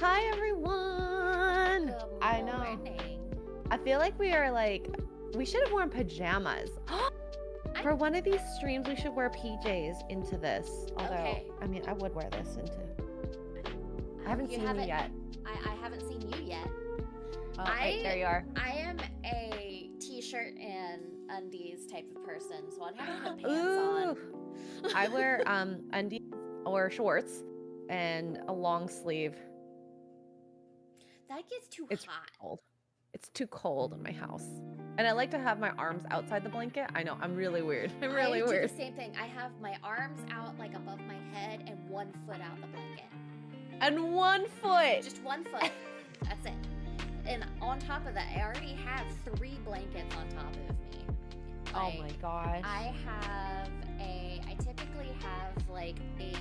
Hi everyone. Good I know. morning. I feel like we should have worn pajamas. For one of these streams, we should wear PJs into this. Although, Okay. I mean, I would wear this into. I haven't seen you yet. I haven't seen you yet. Oh, wait, there you are. I am a t-shirt and undies type of person, so I'd have to put pants Ooh. on. I wear undies or shorts and a long sleeve. That gets too It's hot. cold. It's too cold in my house. And I like to have my arms outside the blanket. I know, I'm really weird. I'm really I weird. do the same thing. I have my arms out like above my head and 1 foot out the blanket. And 1 foot. Just 1 foot. That's it. And on top of that, I already have 3 blankets on top of me. Oh my gosh. I typically have like a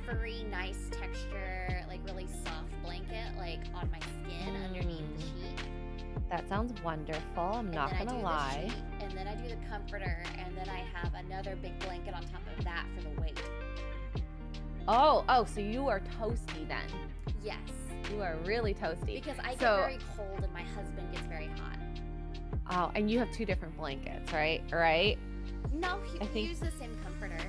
furry, nice texture, like really soft blanket, like on my skin underneath the sheet. That sounds wonderful. I'm not gonna lie. And then I do the comforter, and then I have another big blanket on top of that for the weight. Oh, so you are toasty then. Yes. You are really toasty. Because I get very cold and my husband gets very hot. Oh, and you have 2 different blankets, right? Right? No, we use the same comforter.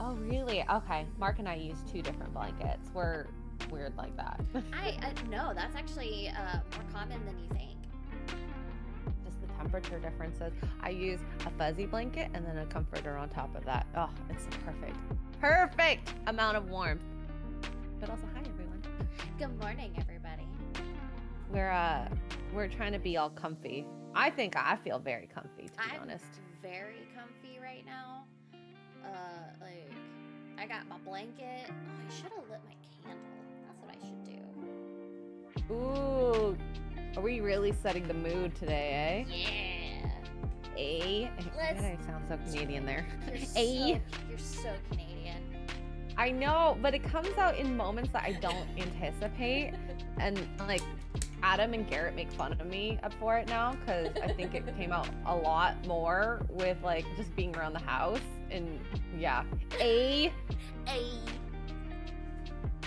Oh, really? Okay. Mark and I use 2 different blankets. We're weird like that. No, that's actually more common than you think. Just the temperature differences. I use a fuzzy blanket and then a comforter on top of that. Oh, it's perfect amount of warmth. But also, hi everyone. Good morning, everybody. We're trying to be all comfy. I think I feel very comfy, to be honest. I'm very comfy right now. Like, I got my blanket. Oh, I should have lit my candle. That's what I should do. Ooh, are we really setting the mood today, eh? Yeah. I sound so Canadian there. You're so Canadian. I know, but it comes out in moments that I don't anticipate. And like, Adam and Garrett make fun of me for it now because I think it came out a lot more with like just being around the house. And yeah.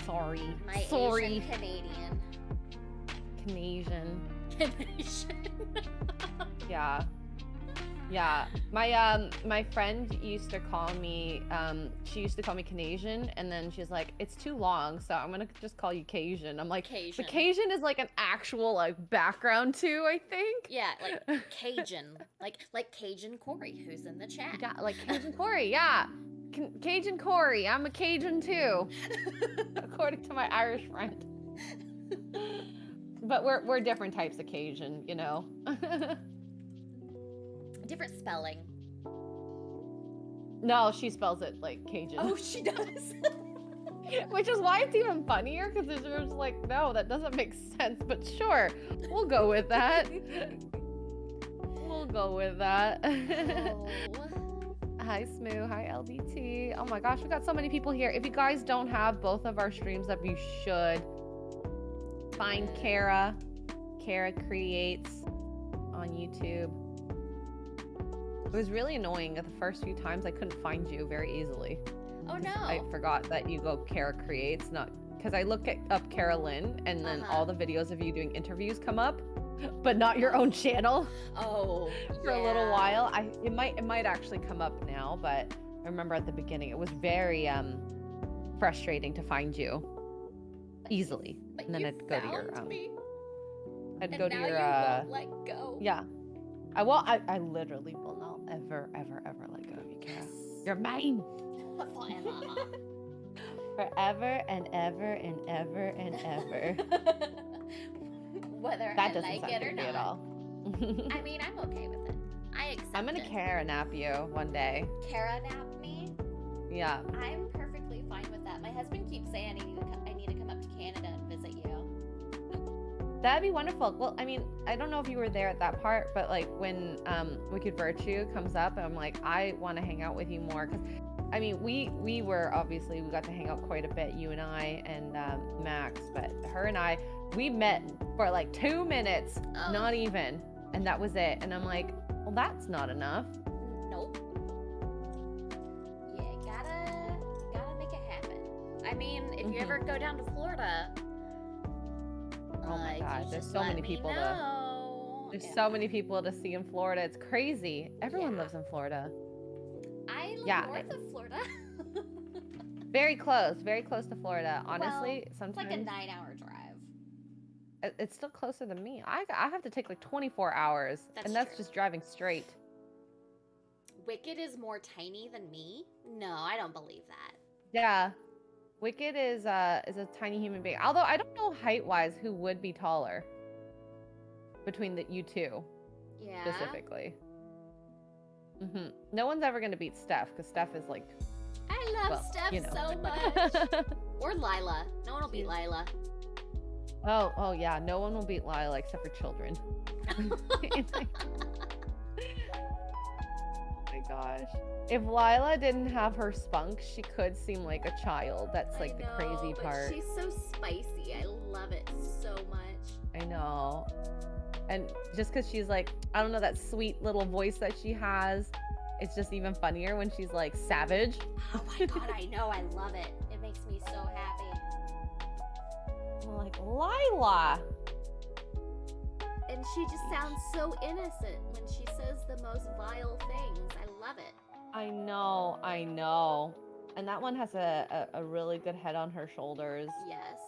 Sorry. Asian Canadian. Canadian. Yeah. My friend used to call me, she used to call me Canadian, and then she's like, it's too long, so I'm gonna just call you Cajun. I'm like, Cajun. But Cajun is like an actual like background too, I think. Yeah, like Cajun. like Cajun Corey, who's in the chat. Yeah, like Cajun Corey, yeah. Cajun Corey, I'm a Cajun too, according to my Irish friend. But we're different types of Cajun, you know. Different spelling. No, she spells it like Cajun. Oh, she does. Which is why it's even funnier, because it's just like, no, that doesn't make sense. But sure, we'll go with that. Oh. Hi, Smoo. Hi, LBT. Oh my gosh, we got so many people here. If you guys don't have both of our streams up, you should. Find Kara. Kara Creates on YouTube. It was really annoying at the first few times I couldn't find you very easily. Oh no. I forgot that you go Kara Creates, not because I look up Carolyn and then all the videos of you doing interviews come up, but not your own channel. Oh, for a little while. It might actually come up now, but I remember at the beginning it was very frustrating to find you easily. But and then I'd go to your I'd go to your won't let go. Yeah. I literally will not ever let go of you, Kara. You're mine. Forever and ever and ever and ever. Whether that I doesn't like sound it or creepy not. at all. I mean, I'm okay with it. I accept I'm gonna Kara nap you one day. Kara nap me? Yeah. I'm perfectly fine with that. My husband keeps saying I need to come up to Canada and visit you. That'd be wonderful. Well, I mean, I don't know if you were there at that part, but like when Wicked Virtue comes up, I'm like, I want to hang out with you more. Because, I mean, we got to hang out quite a bit, you and I and Max, but her and I, we met for like 2 minutes, not even. And that was it. And I'm like, well, that's not enough. Nope. Yeah, gotta make it happen. I mean, if you ever go down to Florida, Oh my God, You there's just so let many me people to. know. There's so many people to see in Florida. It's crazy. Everyone Yeah. lives in Florida. I live Yeah, north of Florida. very close to Florida. Honestly, Well, sometimes it's like a 9-hour drive. it's still closer than me. I have to take like 24 hours, and that's true. just driving straight. Wicked is more tiny than me? No, I don't believe that. Yeah, Wicked is a tiny human being. Although I don't know height-wise who would be taller between you two. Yeah. Specifically. No one's ever gonna beat Steph because Steph is like. I love Steph so much. Or Lila. No one will beat Lila. Oh yeah, no one will beat Lila except for children. Oh my gosh. If Lila didn't have her spunk, she could seem like a child. That's like the crazy part. She's so spicy. I love it so much. I know. And just because she's like, I don't know, that sweet little voice that she has, it's just even funnier when she's like savage. Oh my God, I know. I love it. It makes me so happy. I'm like, Lila. And she just sounds so innocent when she says the most vile things. I love it. I know. And that one has a really good head on her shoulders. Yes.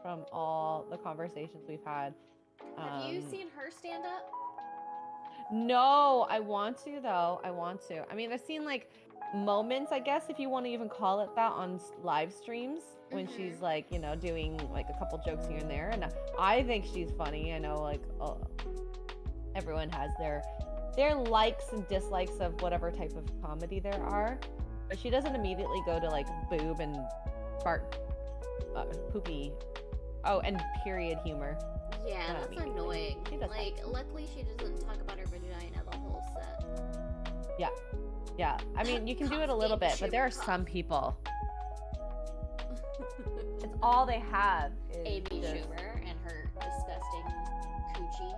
From all the conversations we've had. Have you seen her stand up? No, I want to though. I want to. I mean, I've seen like moments, I guess, if you want to even call it that, on live streams when she's like, you know, doing like a couple jokes here and there. And I think she's funny. I know like everyone has their likes and dislikes of whatever type of comedy there are, but she doesn't immediately go to like boob and fart, poopy, and period humor. Yeah, that's annoying. Like, luckily she doesn't talk about her vagina the whole set. Yeah. I mean, you can do it a little bit, but there are some people. It's all they have is Amy Schumer and her disgusting coochie.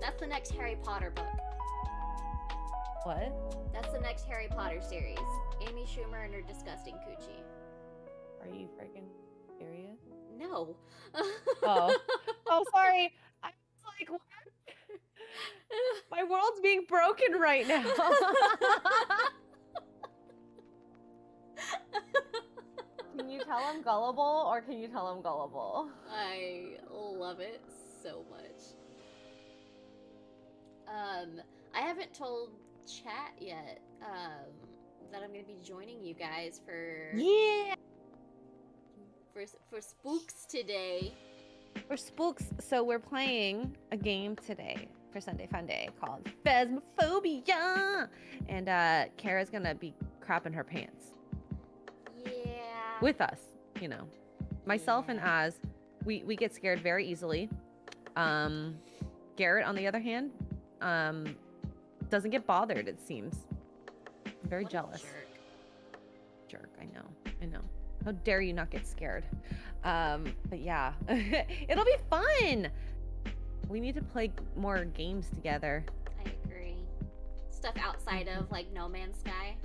That's the next Harry Potter book. What? That's the next Harry Potter series. Amy Schumer and her disgusting coochie. Are you freaking serious? No. Oh, sorry. I was like, what? My world's being broken right now. Can you tell I'm gullible, or can you tell I'm gullible? I love it so much. I haven't told chat yet that I'm gonna be joining you guys for Spooks today. For Spooks, so we're playing a game today for Sunday Fun Day called Phasmophobia, and Kara's gonna be crapping her pants. Yeah. With us, you know, myself and Az, we get scared very easily. Garrett, on the other hand, doesn't get bothered. It seems. I'm very jealous. Jerk. I know. How dare you not get scared? But yeah, it'll be fun. We need to play more games together. I agree. Stuff outside of like No Man's Sky.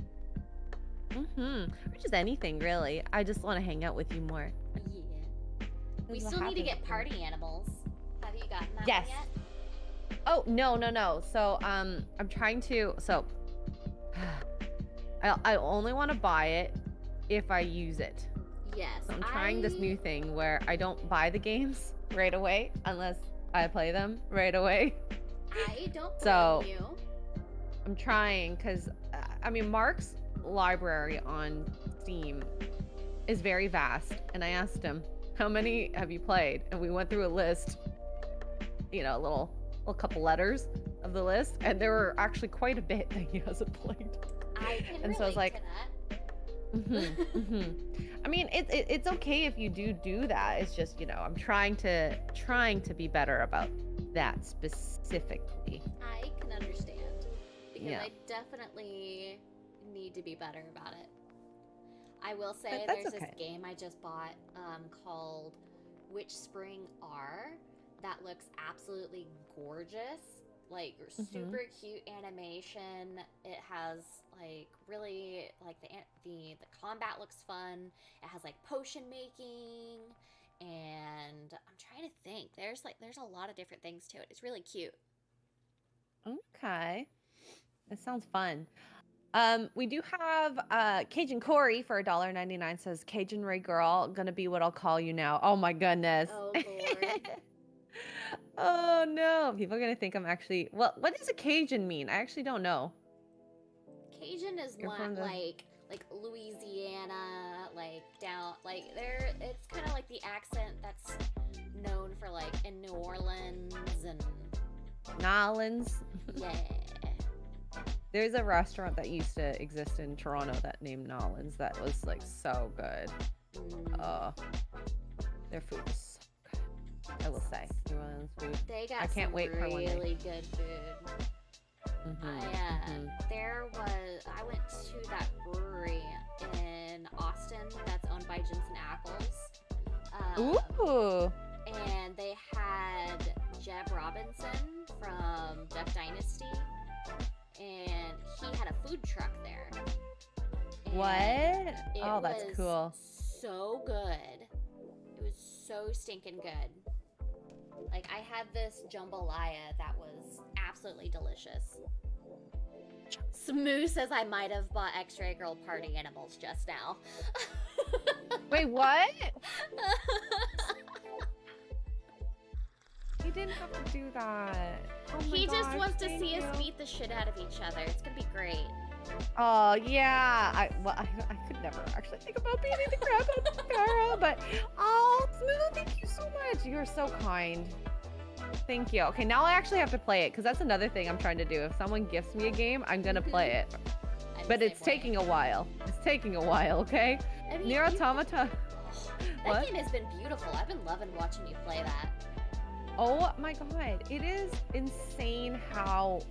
Or just anything really. I just want to hang out with you more. Yeah. We still need to get party animals. Have you gotten that one yet? Oh, no. So, I'm trying to, I only want to buy it if I use it. Yes. So I'm trying this new thing where I don't buy the games right away unless I play them right away. I don't blame you. I'm trying because, I mean, Mark's library on Steam is very vast. And I asked him, how many have you played? And we went through a list, you know, a little couple letters of the list. And there were actually quite a bit that he hasn't played. I can and so I was like, to that. I mean, it's okay if you do that. It's just, you know, I'm trying to be better about that specifically. I can understand because I definitely need to be better about it. I will say there's this game I just bought called Witch Spring R that looks absolutely gorgeous. Like super cute animation. It has like really like the combat looks fun. It has like potion making and I'm trying to think. There's a lot of different things to it. It's really cute. Okay. That sounds fun. We do have Cajun Corey for $1.99 says Cajun Ray Girl, gonna be what I'll call you now. Oh my goodness. Oh Lord. Oh no. People are gonna think I'm actually what does a Cajun mean? I actually don't know. Cajun is like Louisiana, like down like there it's kinda like the accent that's known for like in New Orleans and Nolans. Yeah. There's a restaurant that used to exist in Toronto that named Nolans that was like so good. Their food was so good. I will say, New Orleans food. They got I can't wait for one day. Really good food. I went to that brewery in Austin that's owned by Jensen Ackles. Ooh. And they had Jeb Robinson from Duck Dynasty. And he had a food truck there. What? Oh, that's cool. So good. It was so stinking good. Like, I had this jambalaya that was absolutely delicious. Smoo says I might have bought X-Ray Girl party animals just now. Wait, what? He didn't have to do that. Oh he just wants to see us beat the shit out of each other. It's gonna be great. Oh yeah. I could never actually think about beating the crap out of Kara, but Smooth, thank you so much. You're so kind. Thank you. Okay, now I actually have to play it because that's another thing I'm trying to do. If someone gifts me a game, I'm gonna play it. But it's taking a while. It's taking a while. Okay. I mean, Nier Automata. That game has been beautiful. I've been loving watching you play that. Oh my god, it is insane how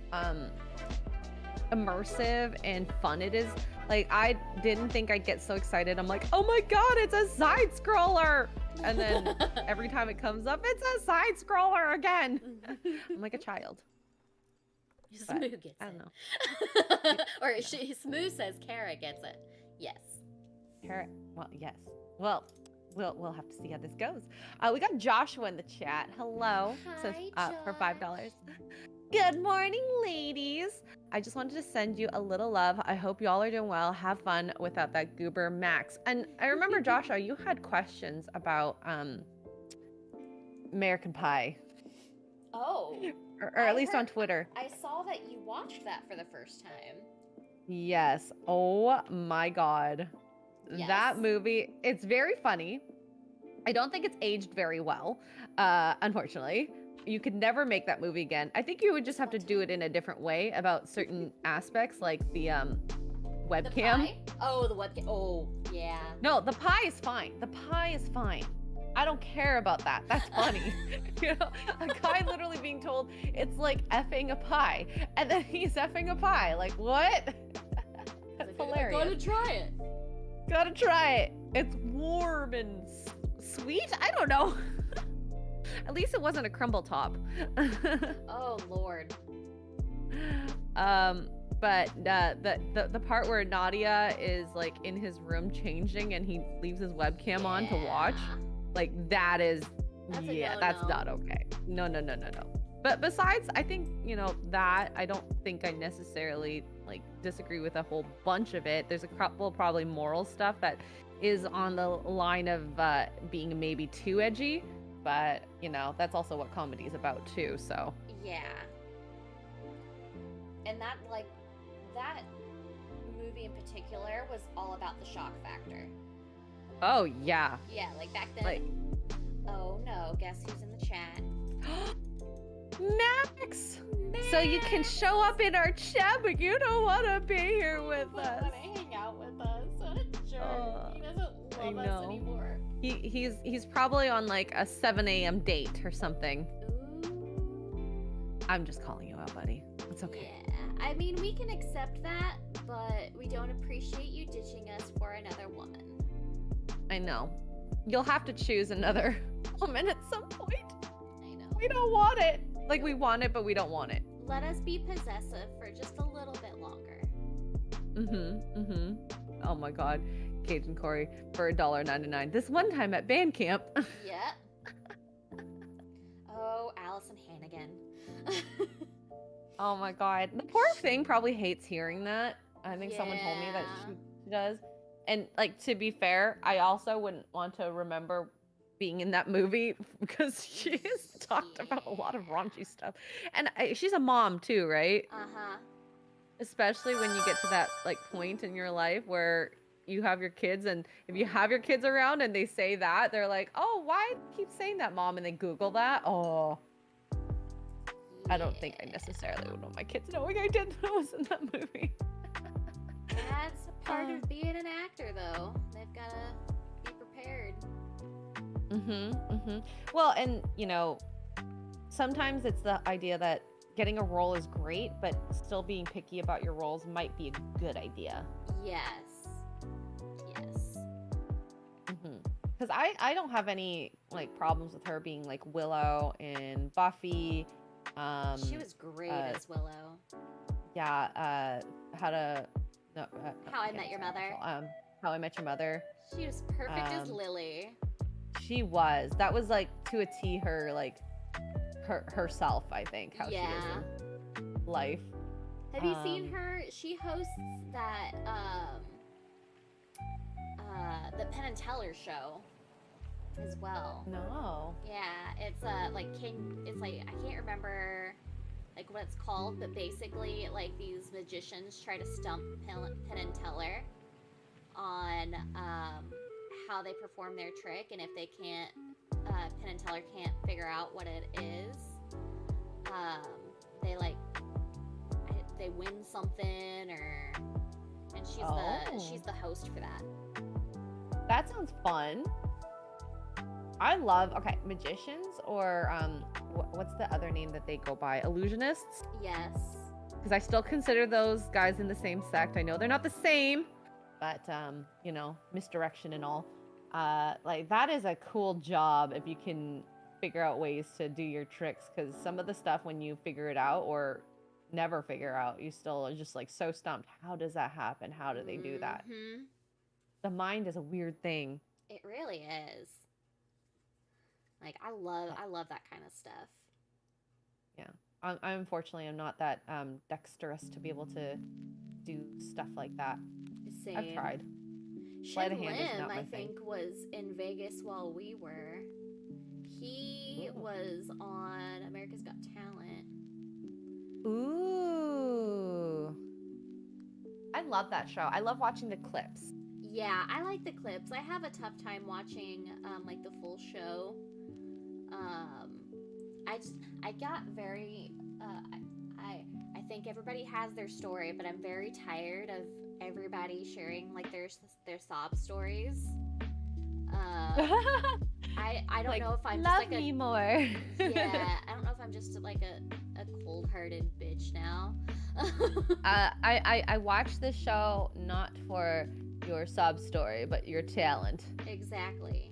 immersive and fun it is. Like, I didn't think I'd get so excited. I'm like, oh my god, it's a side scroller, and then every time it comes up, it's a side scroller again. I'm like a child. Smoo gets it. I don't know. Or Smoo says Kara gets it. Yes. Kara, well, yes. Well, we'll have to see how this goes. We got Joshua in the chat. Hello. Hi, says, for $5. Good morning, ladies. I just wanted to send you a little love. I hope y'all are doing well. Have fun without that goober Max. And I remember, Joshua, you had questions about American Pie. Oh. Or at least on Twitter. I saw that you watched that for the first time. Yes. Oh my god. Yes. That movie, it's very funny. I don't think it's aged very well, unfortunately. You could never make that movie again. I think you would just have to do it in a different way about certain aspects, like the webcam. The pie? Oh, the webcam. Oh, yeah. No, the pie is fine. The pie is fine. I don't care about that. That's funny. You know, a guy literally being told it's like effing a pie, and then he's effing a pie. Like, what? That's hilarious. I gotta try it. Gotta try it. It's warm and sweet. I don't know. At least it wasn't a crumble top. Oh Lord. But the part where Nadia is like in his room changing and he leaves his webcam on to watch, like that is that's not okay. No. But besides, I think, you know, that I don't think I necessarily like disagree with a whole bunch of it. There's a couple probably moral stuff that is on the line of being maybe too edgy, but you know, that's also what comedy is about too, so. Yeah. And that movie in particular was all about the shock factor. Oh yeah. Yeah, like back then. Oh no, guess who's in the chat? Max! So you can show up in our chat, but you don't want to be here with us. He doesn't want to hang out with us. What a jerk. He doesn't love us anymore. He's probably on like a 7 a.m. date or something. Ooh. I'm just calling you out, buddy. It's okay. Yeah, I mean, we can accept that, but we don't appreciate you ditching us for another woman. I know. You'll have to choose another woman at some point. I know. We don't want it. Like, we want it, but we don't want it. Let us be possessive for just a little bit longer. Oh my god. Cage and Corey for $1.99. This one time at band camp. Yep. Oh, Allison Hannigan. Oh my god. The poor thing probably hates hearing that. I think someone told me that she does. And like, to be fair, I also wouldn't want to remember being in that movie because she has talked about a lot of raunchy stuff. And she's a mom too, right? Uh-huh. Especially when you get to that like point in your life where you have your kids, and if you have your kids around and they say that, they're like, oh, why keep saying that, mom? And they Google that. Oh, I don't think I necessarily would want my kids knowing I did when I was in that movie. That's a part of being an actor, though. They've got to be prepared. Well, and, you know, sometimes it's the idea that getting a role is great, but still being picky about your roles might be a good idea. Yes. Because I don't have any, like, problems with her being, like, Willow in Buffy. She was great as Willow. Yeah, How I Met Your Mother. How I Met Your Mother. She was perfect as Lily. She was. That was, like, to a T her, like, herself, I think, how she is in life. Have you seen her? She hosts that, the Penn and Teller show as well. No. Yeah, it's it's like, I can't remember like what it's called, but basically like these magicians try to stump Penn and Teller on how they perform their trick, and if they can't, Penn and Teller can't figure out what it is, they win something, and she's the host for that. That sounds fun. I love, magicians, or what's the other name that they go by? Illusionists? Yes. Because I still consider those guys in the same sect. I know they're not the same, but you know, misdirection and all. Like, that is a cool job if you can figure out ways to do your tricks, because some of the stuff, when you figure it out or never figure out, you still are just like so stumped. How does that happen? How do they do that? The mind is a weird thing. It really is. Like, I love that kind of stuff. Yeah. I unfortunately am not that dexterous to be able to do stuff like that. Same. I've tried. Shed Lim, I think, was in Vegas while we were. He was on America's Got Talent. Ooh. I love that show. I love watching the clips. Yeah, I like the clips. I have a tough time watching like the full show. I got very I think everybody has their story, but I'm very tired of everybody sharing like their sob stories. I don't know if I'm just like me more. Yeah, I don't know if I'm just like a cold-hearted bitch now. I watch this show not for your sob story, but your talent. Exactly.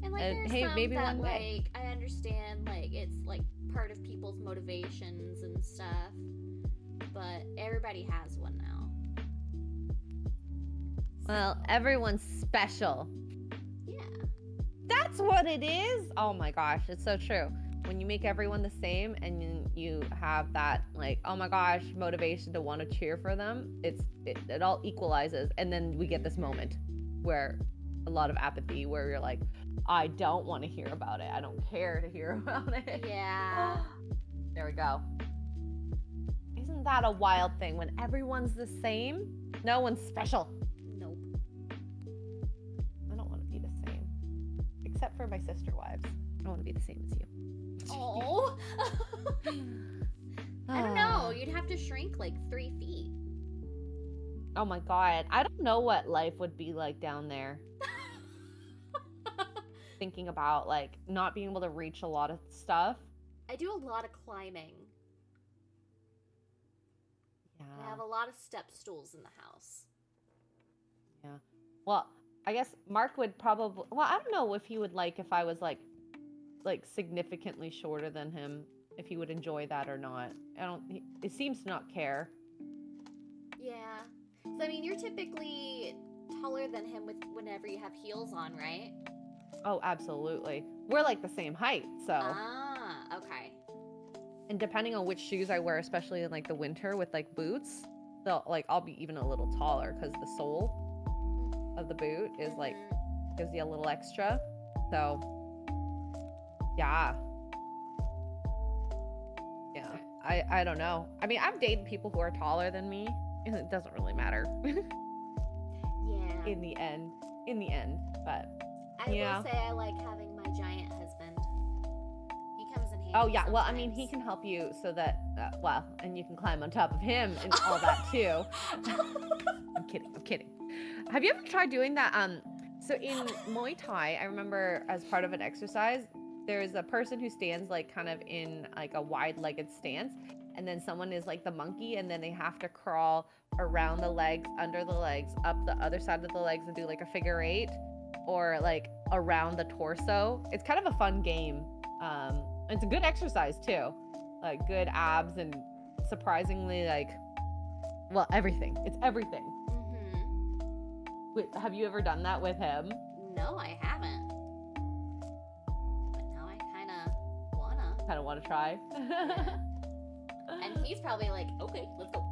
And like, there's some maybe that, one day. like, I understand, like, it's like part of people's motivations and stuff, but everybody has one now. Well, everyone's special. Yeah. That's what it is. Oh my gosh, it's so true. When you make everyone the same and you have that, like, oh my gosh, motivation to want to cheer for them, it all equalizes. And then we get this moment where a lot of apathy, where you're like, I don't want to hear about it. I don't care to hear about it. Yeah. There we go. Isn't that a wild thing? When everyone's the same, no one's special. Nope. I don't want to be the same. Except for my sister wives. I want to be the same as you. Oh. I don't know. You'd have to shrink like 3 feet. Oh my god. I don't know what life would be like down there. Thinking about, like, not being able to reach a lot of stuff. I do a lot of climbing. Yeah. I have a lot of step stools in the house. Yeah. Well, I guess Mark would probably... Well, I don't know if he would like if I was, like significantly shorter than him, if he would enjoy that or not. It seems to not care. Yeah. So, I mean, you're typically taller than him whenever you have heels on, right? Oh, absolutely. We're like the same height, so. Ah, okay. And depending on which shoes I wear, especially in like the winter with like boots, I'll be even a little taller because the sole of the boot is like gives you a little extra. So yeah. I don't know. I mean, I've dated people who are taller than me, and it doesn't really matter. Yeah. In the end, but I will say I like having my giant husband. He comes in handy. Oh yeah, sometimes. well, I mean, he can help you so that and you can climb on top of him and all that too. I'm kidding. Have you ever tried doing that? So in Muay Thai, I remember as part of an exercise, there's a person who stands like kind of in like a wide-legged stance, and then someone is like the monkey, and then they have to crawl around the legs, under the legs, up the other side of the legs, and do like a figure 8, or like around the torso. It's kind of a fun game. It's a good exercise too, like good abs and surprisingly everything. It's everything. Wait, have you ever done that with him? No, I haven't. But now I kind of wanna try. Yeah. And he's probably like, okay, let's go.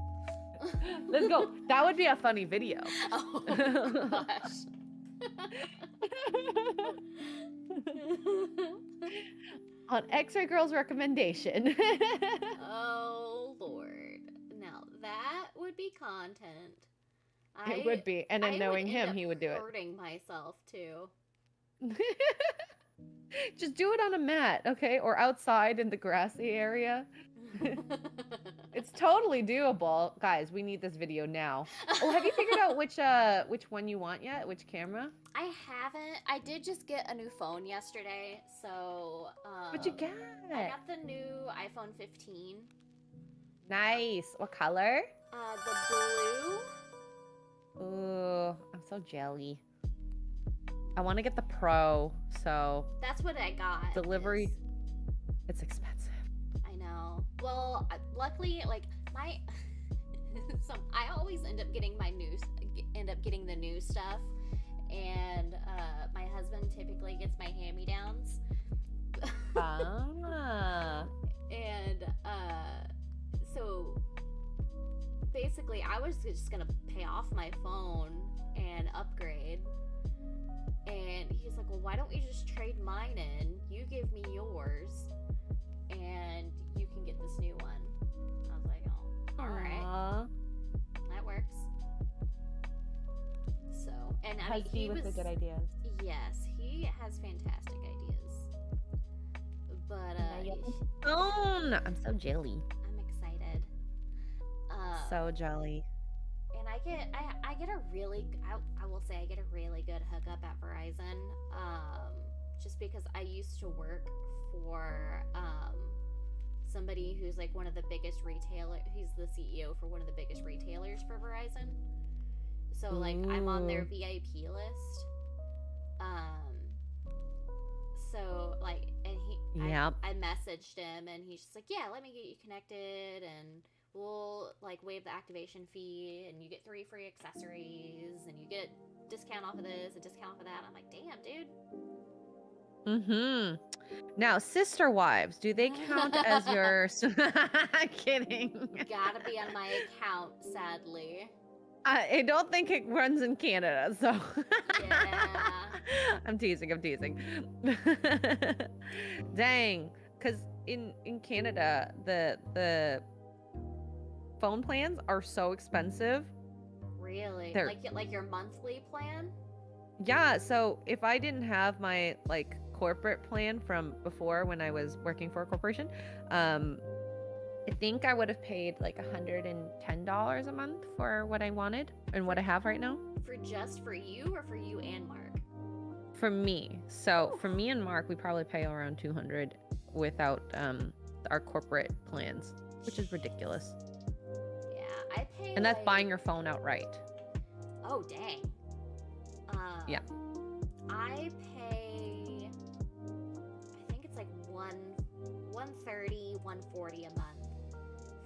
Let's go. That would be a funny video. Oh gosh. On X-Ray Girl's recommendation. Oh Lord. Now that would be content. It would be. And then knowing him, he would do it. Hurting myself too. Just do it on a mat, okay? Or outside in the grassy area. It's totally doable. Guys, we need this video now. Oh, have you figured out which one you want yet? Which camera? I haven't. I did just get a new phone yesterday, so What'd you get? I got the new iPhone 15. Nice. What color? The blue. Ooh, I'm so jelly. I want to get the Pro, so that's what I got. Delivery. It's expensive. I know. Well, luckily, like my, I always end up getting the new stuff, and my husband typically gets my hand-me-downs. And so basically, I was just gonna pay off my phone and upgrade. And he's like, well, why don't we just trade mine in? You give me yours, and you can get this new one. I was like, oh, all right. That works. So, and I mean, he was with the good ideas. Yes, he has fantastic ideas. But, phone! I'm so jelly. I'm excited. So jelly. And I get a really, I will say I get a really good hookup at Verizon, just because I used to work for somebody who's like one of the biggest he's the CEO for one of the biggest retailers for Verizon. So like I'm on their VIP list. So like, and I messaged him and he's just like, yeah, let me get you connected and we'll like waive the activation fee and you get 3 free accessories and you get discount off of this, a discount off of that. I'm like, damn, dude. Now, sister wives, do they count as your... Kidding. Gotta be on my account, sadly. I don't think it runs in Canada, so... Yeah. I'm teasing. Dang. Because in Canada, the phone plans are so expensive. Really? Like your monthly plan? Yeah, so if I didn't have my like corporate plan from before when I was working for a corporation, I think I would have paid like $110 a month for what I wanted and what I have right now. For you or for you and Mark? For me. So for me and Mark, we probably pay around $200 without our corporate plans, which is ridiculous. Yeah, I pay. And that's buying your phone outright. Oh dang. Yeah. I pay. I think it's like $130, $140 a month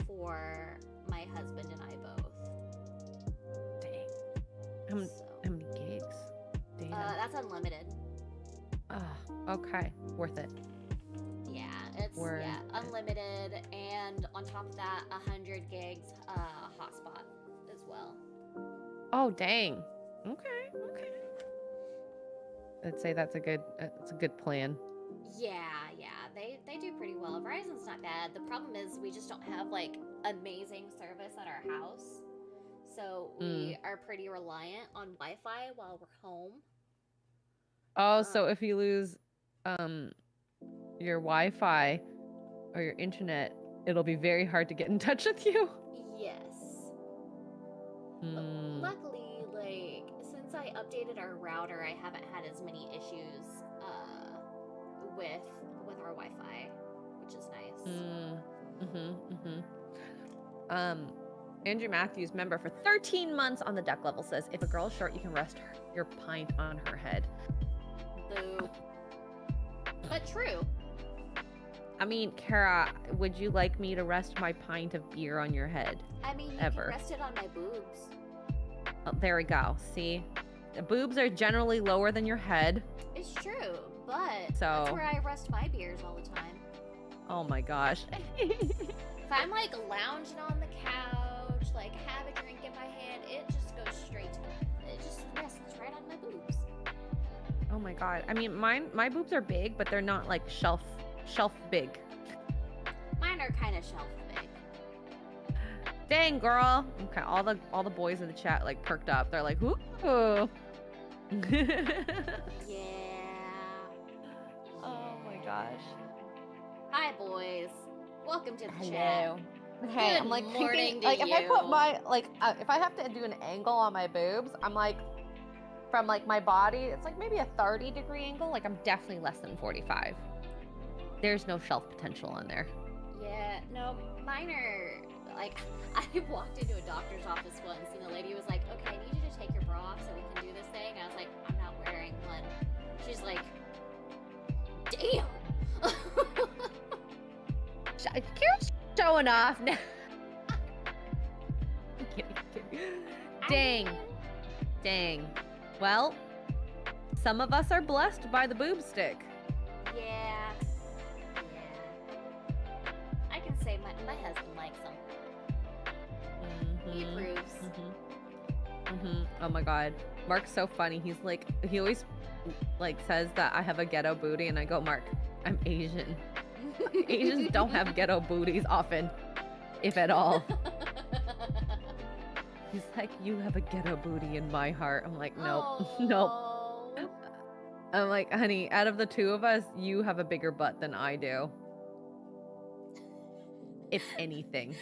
for my husband and I both. Dang. How many gigs? That's unlimited. Okay, worth it. Yeah, it's unlimited, and on top of that, 100 gigs hotspot as well. Oh dang. Okay. I'd say that's a good plan. Yeah, they do pretty well. Verizon's not bad. The problem is we just don't have like amazing service at our house, so we are pretty reliant on Wi-Fi while we're home. Oh, so if you lose your Wi-Fi or your internet, it'll be very hard to get in touch with you. Yes. But luckily, like, since I updated our router, I haven't had as many issues with our Wi-Fi, which is nice. Andrew Matthews, member for 13 months on the deck level, says, if a girl is short, you can rest your pint on her head. Boo. But true. I mean, Kara, would you like me to rest my pint of beer on your head? I mean, you can rest it on my boobs. Oh, there we go. See? The boobs are generally lower than your head. It's true, but that's where I rest my beers all the time. Oh my gosh. If I'm like lounging on the couch, like have a drink in my hand, it just goes straight to it just rests right on my boobs. Oh my god. I mean, my boobs are big, but they're not like shelf big. Mine are kind of shelf big. Dang, girl. Okay, all the boys in the chat like perked up. They're like, ooh. Yeah. Oh my gosh. Hi, boys. Welcome to the Hello. chat. Hey, Good I'm like morning thinking, like to if I you. put my if I have to do an angle on my boobs, I'm like from like my body, it's like maybe a 30-degree angle. Like I'm definitely less than 45. There's no shelf potential on there. Yeah, no, mine are like I walked into a doctor's office once and the lady was like, okay, I need you to take your bra off so we can do this thing. And I was like, I'm not wearing one. She's like, damn. Kara's showing off now. Dang. Well, some of us are blessed by the boob stick. Yeah. I can say my husband likes them. He approves. Oh my god. Mark's so funny. He's like, he always like says that I have a ghetto booty, and I go, Mark, I'm Asian. Asians don't have ghetto booties often, if at all. He's like, you have a ghetto booty in my heart. I'm like, nope. Nope. I'm like, honey, out of the two of us, you have a bigger butt than I do. If anything.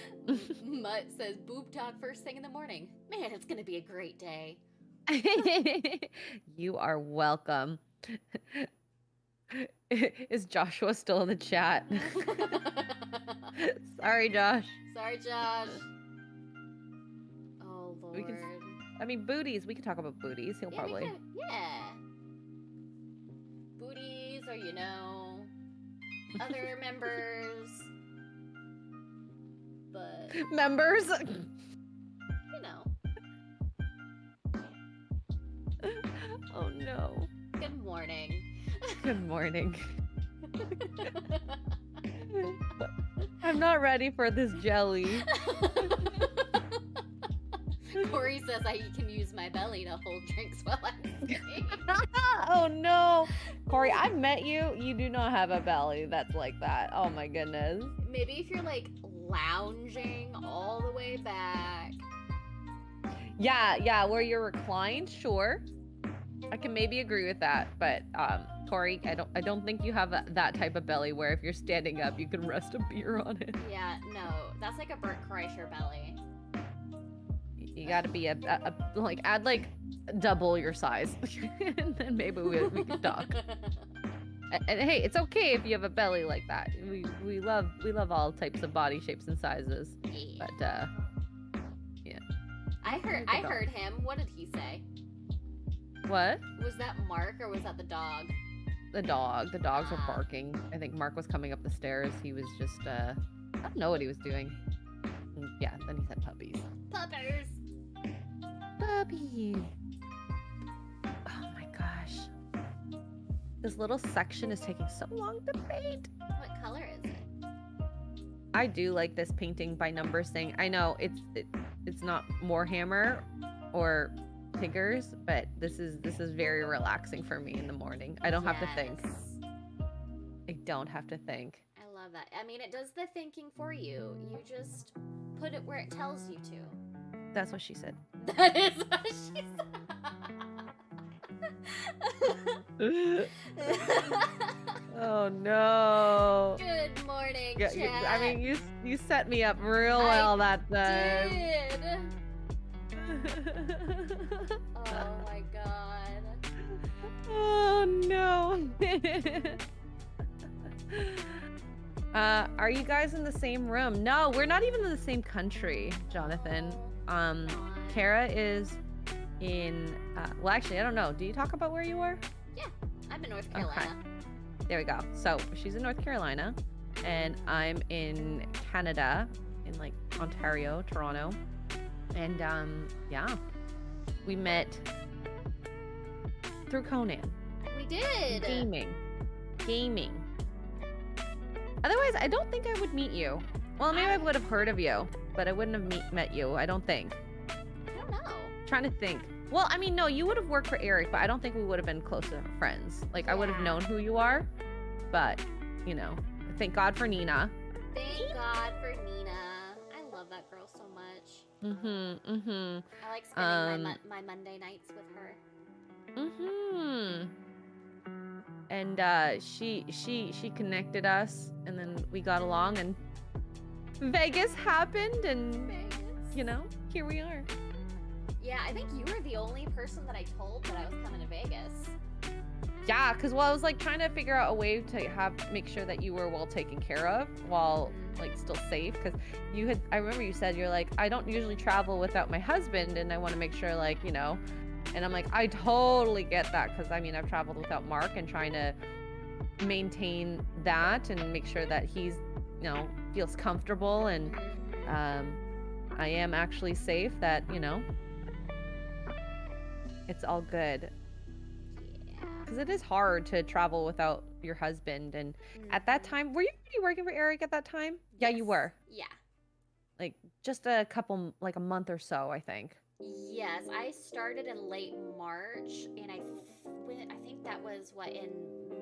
Mutt says, boob talk first thing in the morning. Man, it's gonna be a great day. You are welcome. Is Joshua still in the chat? Sorry, Josh. Sorry, Josh. Oh, Lord. I mean, booties. We could talk about booties. He'll probably. Yeah. Booties, or, you know, other members. But. Members? You know. Oh, no. Good morning. Good morning. I'm not ready for this jelly. Corey says I can use my belly to hold drinks while I'm singing. Oh no. Corey, I've met you. You do not have a belly that's like that. Oh my goodness. Maybe if you're like lounging all the way back. Yeah, where you're reclined, sure. I can maybe agree with that, but Corey, I don't think you have that type of belly where if you're standing up, you can rest a beer on it. Yeah, no, that's like a Bert Kreischer belly. You gotta be like add like double your size, and then maybe we can talk. And hey, it's okay if you have a belly like that. We love all types of body shapes and sizes. Yeah. But yeah. I heard him. What did he say? What? Was that Mark or was that the dog? The dog. The dogs were barking. I think Mark was coming up the stairs. He was just I don't know what he was doing. Yeah, then he said puppies. Puppers. Puppies. Oh my gosh. This little section is taking so long to paint. What color is it? I do like this painting by numbers thing. I know it's not Warhammer or Tigers, but this is very relaxing for me in the morning. I don't have to think. I don't have to think. I love that. I mean, it does the thinking for you. You just put it where it tells you to. That's what she said. That is what she said. Oh no. Good morning, yeah, chat. I mean, you set me up real well that time. Did. Oh my god. Oh no. Are you guys in the same room? No, we're not even in the same country, Jonathan. Kara is in well, actually, I don't know. Do you talk about where you are? Yeah, I'm in North Carolina. Okay. There we go. So she's in North Carolina and I'm in Canada, in like Ontario, Toronto. And yeah, we met through Conan. We did. Gaming. Otherwise, I don't think I would meet you. Well, maybe I would have heard of you, but I wouldn't have met you. I don't think. I don't know. Trying to think. Well, I mean, no, you would have worked for Eric, but I don't think we would have been close friends. Like, I would have known who you are, but, you know, thank God for Nina. Thank God for Nina. I love that girl so much. I like spending my Monday nights with her. And she connected us, and then we got along, and Vegas happened, and you know, here we are. Yeah, I think you were the only person that I told that I was coming to Vegas. Yeah, because I was like trying to figure out a way to make sure that you were well taken care of while like still safe. Because I remember you said you're like, I don't usually travel without my husband, and I want to make sure, like, you know. And I'm like, I totally get that, because I mean, I've traveled without Mark, and trying to maintain that and make sure that he's, you know, feels comfortable, and I am actually safe, that, you know, it's all good. Because it is hard to travel without your husband. And at that time, were you working for Eric at that time? Yeah, you were. Yeah. Like just a month or so, I think. Yes, I started in late March, and I think that was in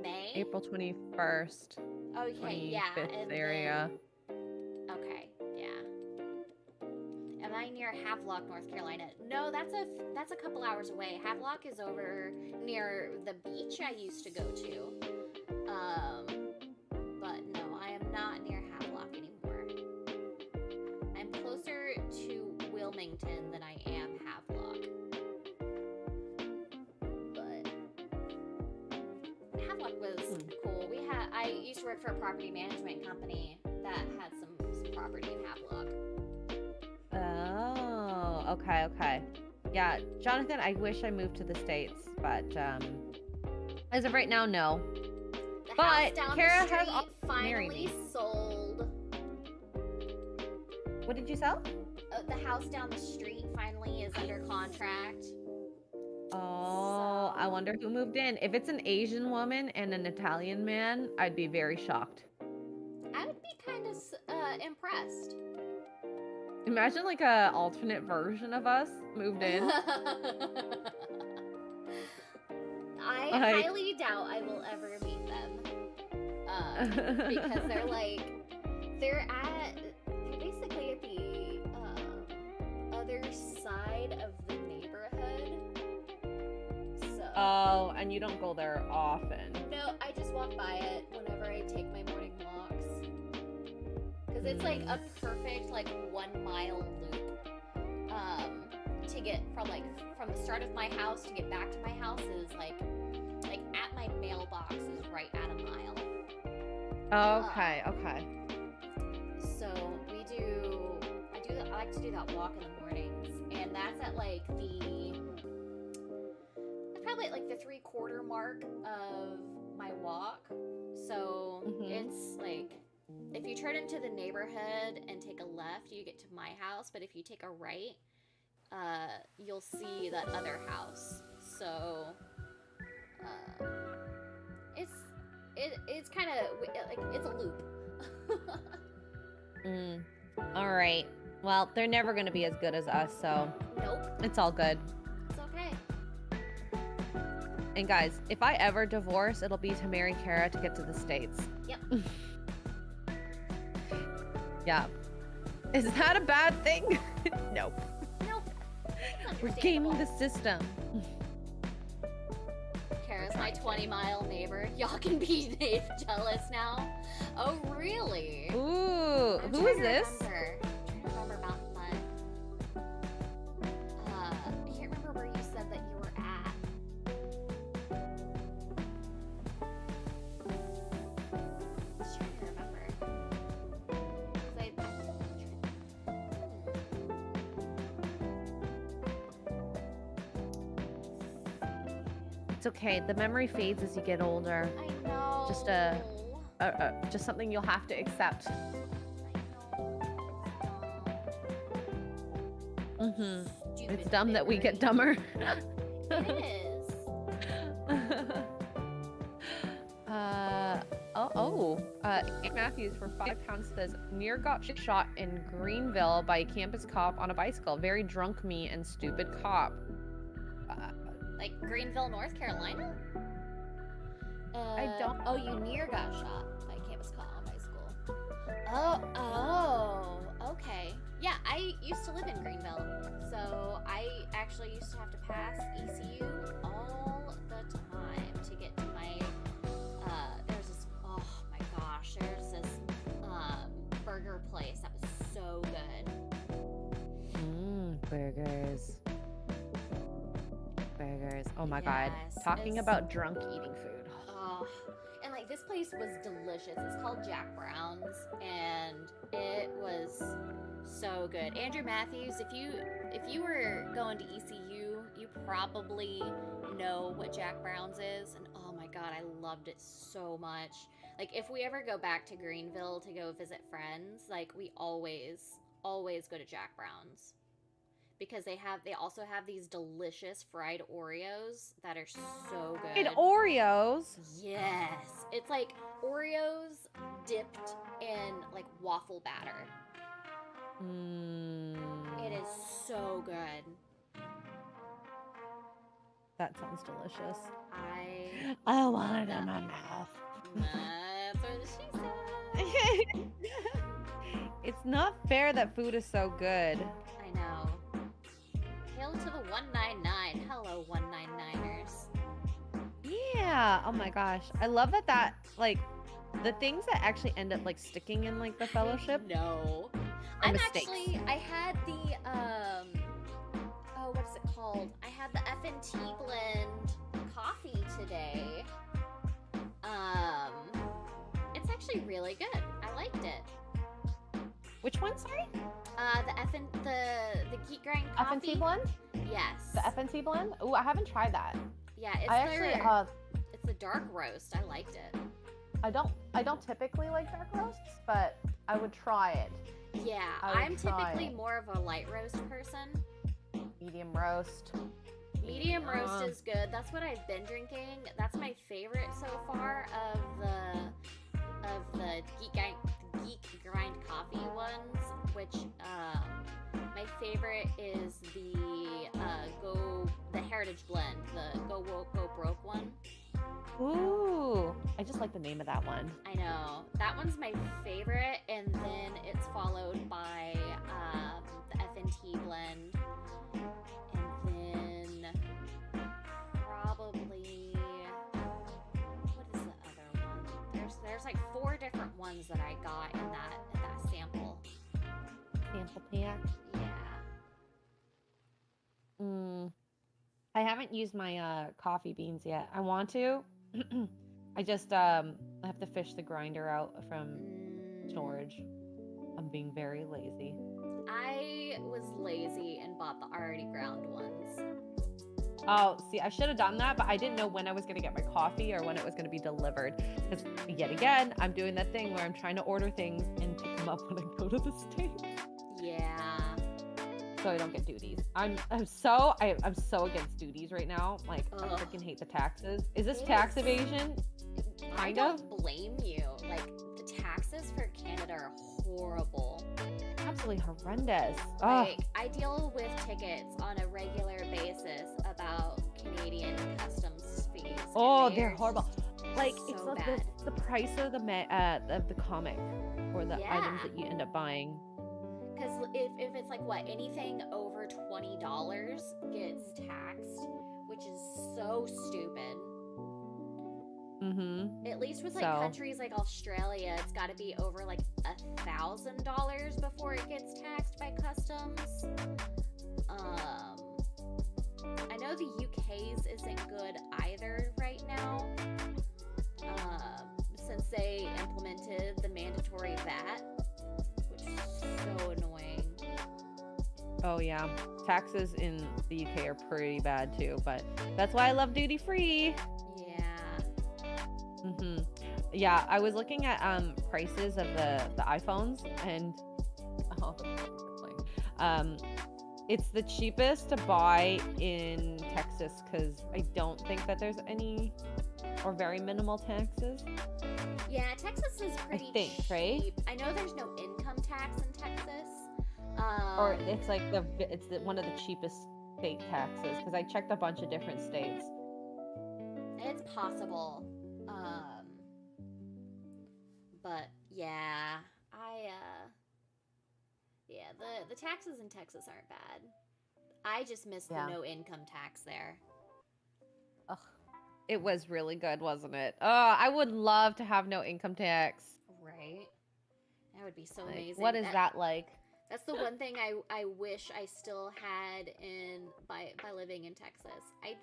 May? April 21st. Okay, yeah. 25th area. Okay, yeah. Am I near Havelock, North Carolina? No, that's a couple hours away. Havelock is over near the beach I used to go to. But no, I am not near Havelock anymore. I'm closer to Wilmington than I am Havelock. But Havelock was cool. I used to work for a property management company that had some property in Havelock. Oh, okay. Yeah, Jonathan, I wish I moved to the States, but as of right now, no. The but house down Kara the street has finally sold. What did you sell? The house down the street finally is under contract. Oh, I wonder who moved in. If it's an Asian woman and an Italian man, I'd be very shocked. I would be kind of impressed. Imagine like a alternate version of us moved in. I highly doubt I will ever meet them. Because they're basically at the other side of the neighborhood. So. Oh, and you don't go there often. No, I just walk by it whenever I take my morning walks. Because it's like a perfect 1 mile loop to get from the start of my house to get back to my house is like at my mailbox is right at a mile. Okay. So I like to do that walk in the mornings, and that's at probably at the 3/4 mark of my walk. So it's if you turn into the neighborhood and take a left, you get to my house, but if you take a right, you'll see that other house. So it's kind of like it's a loop. All right. Well, they're never gonna be as good as us, so nope. It's all good. It's okay. And guys, if I ever divorce, it'll be to marry Kara to get to the States. Yep. Yeah. Is that a bad thing? Nope. Nope. We're gaming the system. Kara's my 20-mile neighbor. Y'all can be jealous now. Oh, really? Ooh, who is this? I'm trying to remember Mountain Mud. I can't remember where you said that you were at. I'm just trying to remember. It's okay. The memory fades as you get older. I know. Just something you'll have to accept. It's dumb that we get dumber. It is. Aunt Matthews for £5 says, near got shot in Greenville by a campus cop on a bicycle. Very drunk me and stupid cop. Like Greenville, North Carolina? I don't. Oh, you near got shot by a campus cop on bicycle. Oh, okay. Yeah, I used to live in Greenville, so I actually used to have to pass ECU all the time to get to my, there's this, oh my gosh, there's this, burger place that was so good. Burgers. Oh my God. Talking about drunk eating food. Oh, and like this place was delicious. It's called Jack Brown's, and it was so good. Andrew Matthews, if you were going to ECU, you probably know what Jack Brown's is, and oh my God, I loved it so much. Like if we ever go back to Greenville to go visit friends, like we always go to Jack Brown's. Because they also have these delicious fried Oreos that are so good. Fried Oreos? Yes. It's like Oreos dipped in like waffle batter. It is so good. That sounds delicious. I want it in my mouth. That's what she said. It's not fair that food is so good. I know. Hail to the 199. Hello, 199ers. Yeah. Oh my gosh. I love that like the things that actually end up like sticking in like the fellowship. No. I had the what is it called? I had the F&T blend coffee today. It's actually really good. I liked it. Which one, sorry? The Geek Grind coffee. F&T blend? Yes. The F&T blend? Ooh, I haven't tried that. Yeah, it's the dark roast. I liked it. I don't typically like dark roasts, but I would try it. Yeah, I'm typically more of a light roast person. Medium roast. Medium roast is good. That's what I've been drinking. That's my favorite so far of the Geek Grind coffee ones, which my favorite is the Heritage blend, the Go Woke Go Broke one. Ooh, I just like the name of that one. I know. That one's my favorite, and then it's followed by the F&T blend, and then probably, what is the other one? There's like 4 different ones that I got in that sample. Sample pack? Yeah. I haven't used my coffee beans yet. I want to. I just I have to fish the grinder out from storage. I'm being very lazy. I was lazy and bought the already ground ones. Oh, see, I should have done that, but I didn't know when I was going to get my coffee or when it was going to be delivered. Because yet again, I'm doing that thing where I'm trying to order things and pick them up when I go to the States. Yeah. So I don't get duties. I'm so against duties right now. Like, I freaking hate the taxes. Is this tax evasion? kind I of. don't blame you. Like, the taxes for Canada are horrible. Absolutely horrendous. Like, I deal with tickets on a regular basis about Canadian customs fees. Oh, they're horrible. Like, so it's like bad. the price of the comic or the items that you end up buying. Because if it's like anything over $20 gets taxed, which is so stupid. Mm-hmm. At least with countries like Australia, it's got to be over like $1,000 before it gets taxed by customs. I know the UK's isn't good either right now, since they implemented the mandatory VAT, which is so annoying. Oh yeah, taxes in the UK are pretty bad too, but that's why I love duty free. Mm-hmm. Yeah, I was looking at prices of the iPhones, and it's the cheapest to buy in Texas because I don't think that there's any or very minimal taxes. Yeah, Texas is pretty cheap. Right? I know there's no income tax in Texas. Or it's like one of the cheapest state taxes because I checked a bunch of different states. It's possible. But yeah, the taxes in Texas aren't bad. I just miss the no income tax there. Ugh. It was really good, wasn't it? Oh, I would love to have no income tax. Right? That would be so amazing. What is that like? That's the one thing I wish I still had by living in Texas. I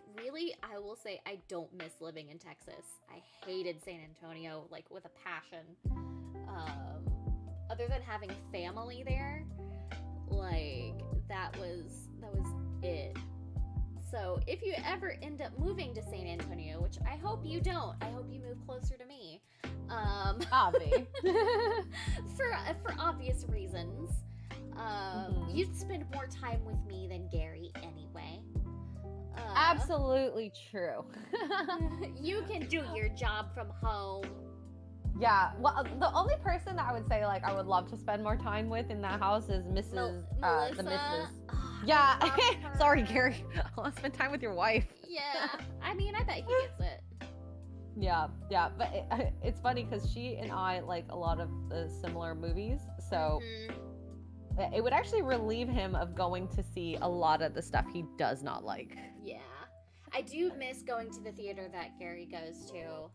will say I don't miss living in Texas. I hated San Antonio with a passion. Other than having family there, that was it. So if you ever end up moving to San Antonio, which I hope you don't, I hope you move closer to me. Obvi. for obvious reasons. You'd spend more time with me than Gary anyway. Absolutely true. You can do your job from home. Yeah, well, the only person that I would say I would love to spend more time with in that house is Mrs. Melissa. The Mrs. Yeah, sorry, Gary. I want to spend time with your wife. Yeah, I mean, I bet he gets it. Yeah, but it's funny because she and I like a lot of the similar movies, so it would actually relieve him of going to see a lot of the stuff he does not like. Yeah. I do miss going to the theater that Gary goes to.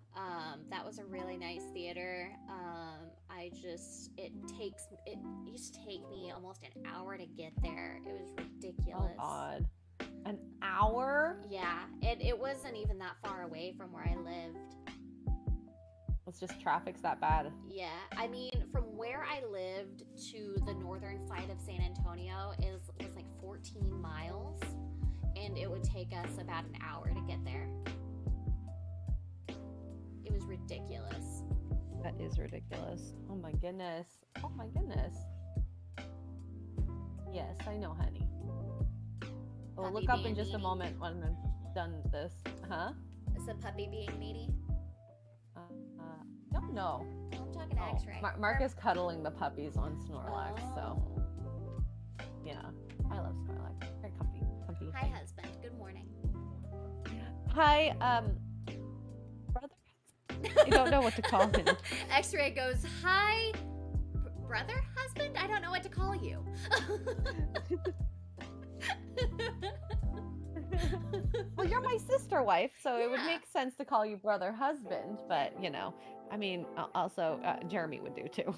That was a really nice theater. It used to take me almost an hour to get there. It was ridiculous. Oh God. An hour? Yeah, it wasn't even that far away from where I lived. It's just traffic's that bad. Yeah, I mean, from where I lived to the northern side of San Antonio was 14 miles. And it would take us about an hour to get there. It was ridiculous. That is ridiculous. Oh my goodness. Oh my goodness. Yes, I know, honey. We'll look up in just a moment when I'm done this. Huh? Is the puppy being needy? Don't know. I'm talking X-ray. Mark is cuddling the puppies on Snorlax, so yeah. I love Snorlax. Very comfy. Hi, husband. Good morning. Hi, brother. I don't know what to call him. X-ray goes, hi, brother, husband? I don't know what to call you. Well, you're my sister wife, so it would make sense to call you brother husband, but I mean, also Jeremy would do too.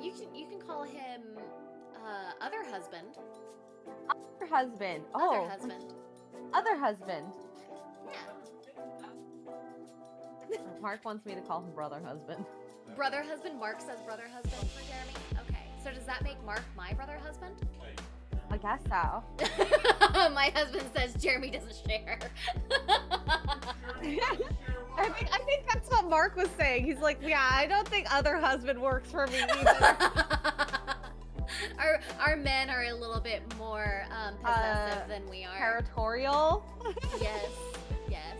You can call him other husband. Other husband. Oh. Other husband. Other husband. Yeah. Mark wants me to call him brother husband. Brother husband. Mark says brother husband for Jeremy. Okay. So does that make Mark my brother husband? I guess so. My husband says Jeremy doesn't share. I think that's what Mark was saying. He's like, yeah, I don't think other husband works for me either. Our men are a little bit more possessive than we are. Territorial. Yes. Yes.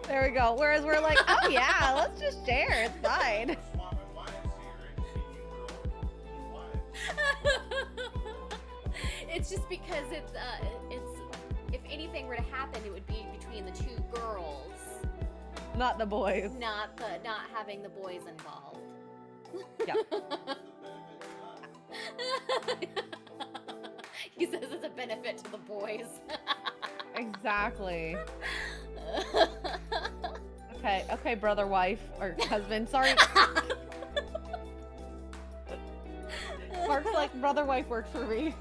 There we go. Whereas we're like, oh yeah, let's just share. It's fine. It's just because it's if anything were to happen, it would be between the two girls, not the boys. Not having the boys involved. Yeah. He says it's a benefit to the boys. Exactly. Okay, brother, wife, or husband, sorry. Mark's like, brother, wife works for me.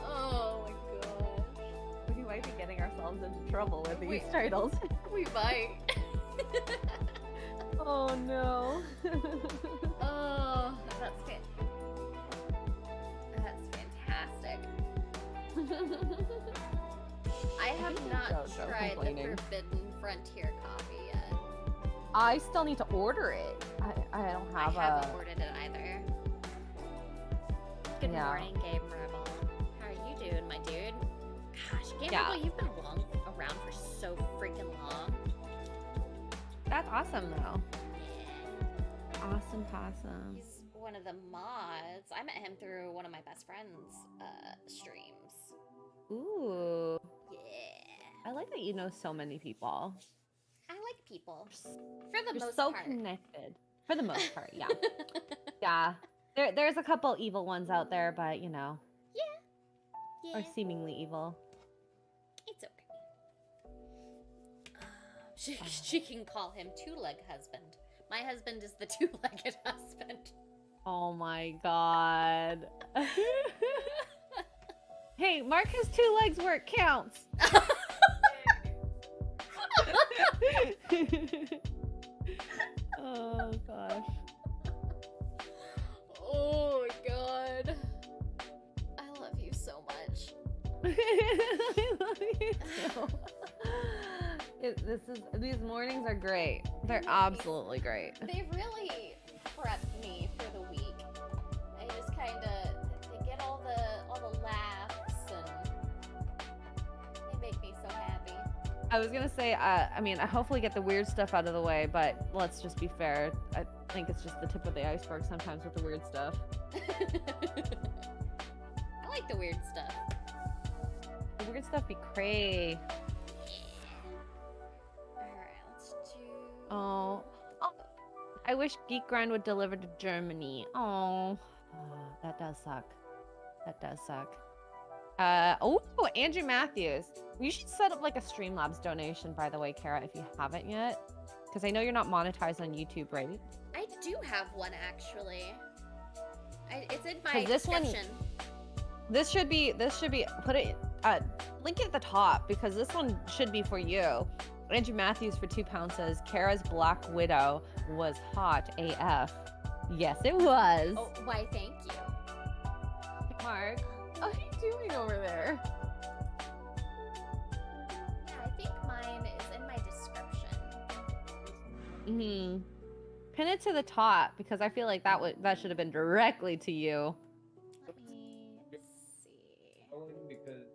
Oh my gosh. We might be getting ourselves into trouble with these titles. We might. Oh no. Oh, that's fantastic. I have not tried the Forbidden Frontier coffee yet. I still need to order it. I haven't ordered it either. Good morning, Game Rebel. How are you doing, my dude? Gosh, Game Rebel, you've been around for so freaking long. That's awesome, though. Yeah. Awesome possum. He's one of the mods. I met him through one of my best friend's streams. Ooh. Yeah. I like that you know so many people. I like people. For the most so part. Connected. For the most part, yeah. Yeah. There's a couple evil ones out there, but you know. Yeah. Or seemingly evil. It's okay. She can call him two-leg husband. My husband is the two-legged husband. Oh my god. Hey, Mark has 2 legs where it counts. Oh gosh. Oh my god. I love you so much. I love you too. These mornings are great. They're absolutely great. They really prepped me for the week. I just kind of they get all the laughs and they make me so happy. I was gonna say, I mean, I hopefully get the weird stuff out of the way, but let's just be fair. I think it's just the tip of the iceberg sometimes with the weird stuff. I like the weird stuff. The weird stuff be cray. Oh, I wish Geek Grind would deliver to Germany. Oh, that does suck. That does suck. Oh, Andrew Matthews. You should set up like a Streamlabs donation, by the way, Kara, if you haven't yet. Because I know you're not monetized on YouTube, right? I do have one, actually. It's in my description. This should be, put it, link it at the top, because this one should be for you. Andrew Matthews for £2 says, Kara's Black Widow was hot AF. Yes, it was. Oh, why, thank you. Mark, what are you doing over there? Yeah, I think mine is in my description. Pin it to the top, because I feel like that should have been directly to you. Let me see. Only because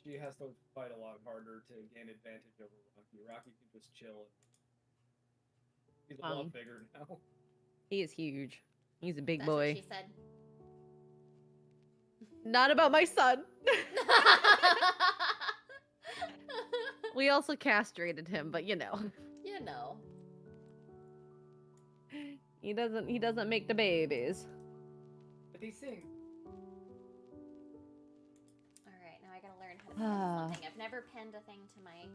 she has to fight a lot harder to gain advantage over Rocky. Rocky can just chill. He's a lot bigger now. He is huge. He's a big That's boy. What she said. Not about my son. We also castrated him, but you know. You know. He doesn't make the babies. But he sings. Alright, now I gotta learn how to pin something. I've never pinned a thing to my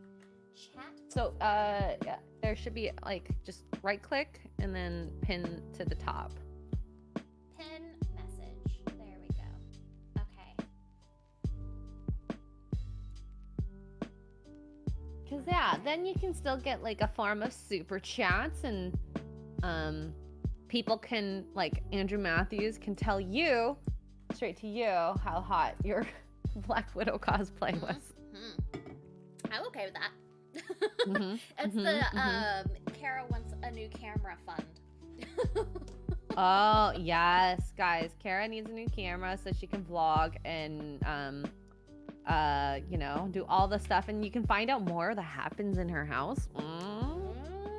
chat. So, yeah, there should be, like, just right-click and then pin to the top. Pin message. There we go. Okay. Because, yeah, then you can still get, like, a form of super chats and, people can, like, Andrew Matthews can tell you, straight to you, how hot your Black Widow cosplay was. I'm okay with that. It's Kara wants a new camera fund. Oh, yes, guys. Kara needs a new camera so she can vlog and you know, do all the stuff, and you can find out more that happens in her house,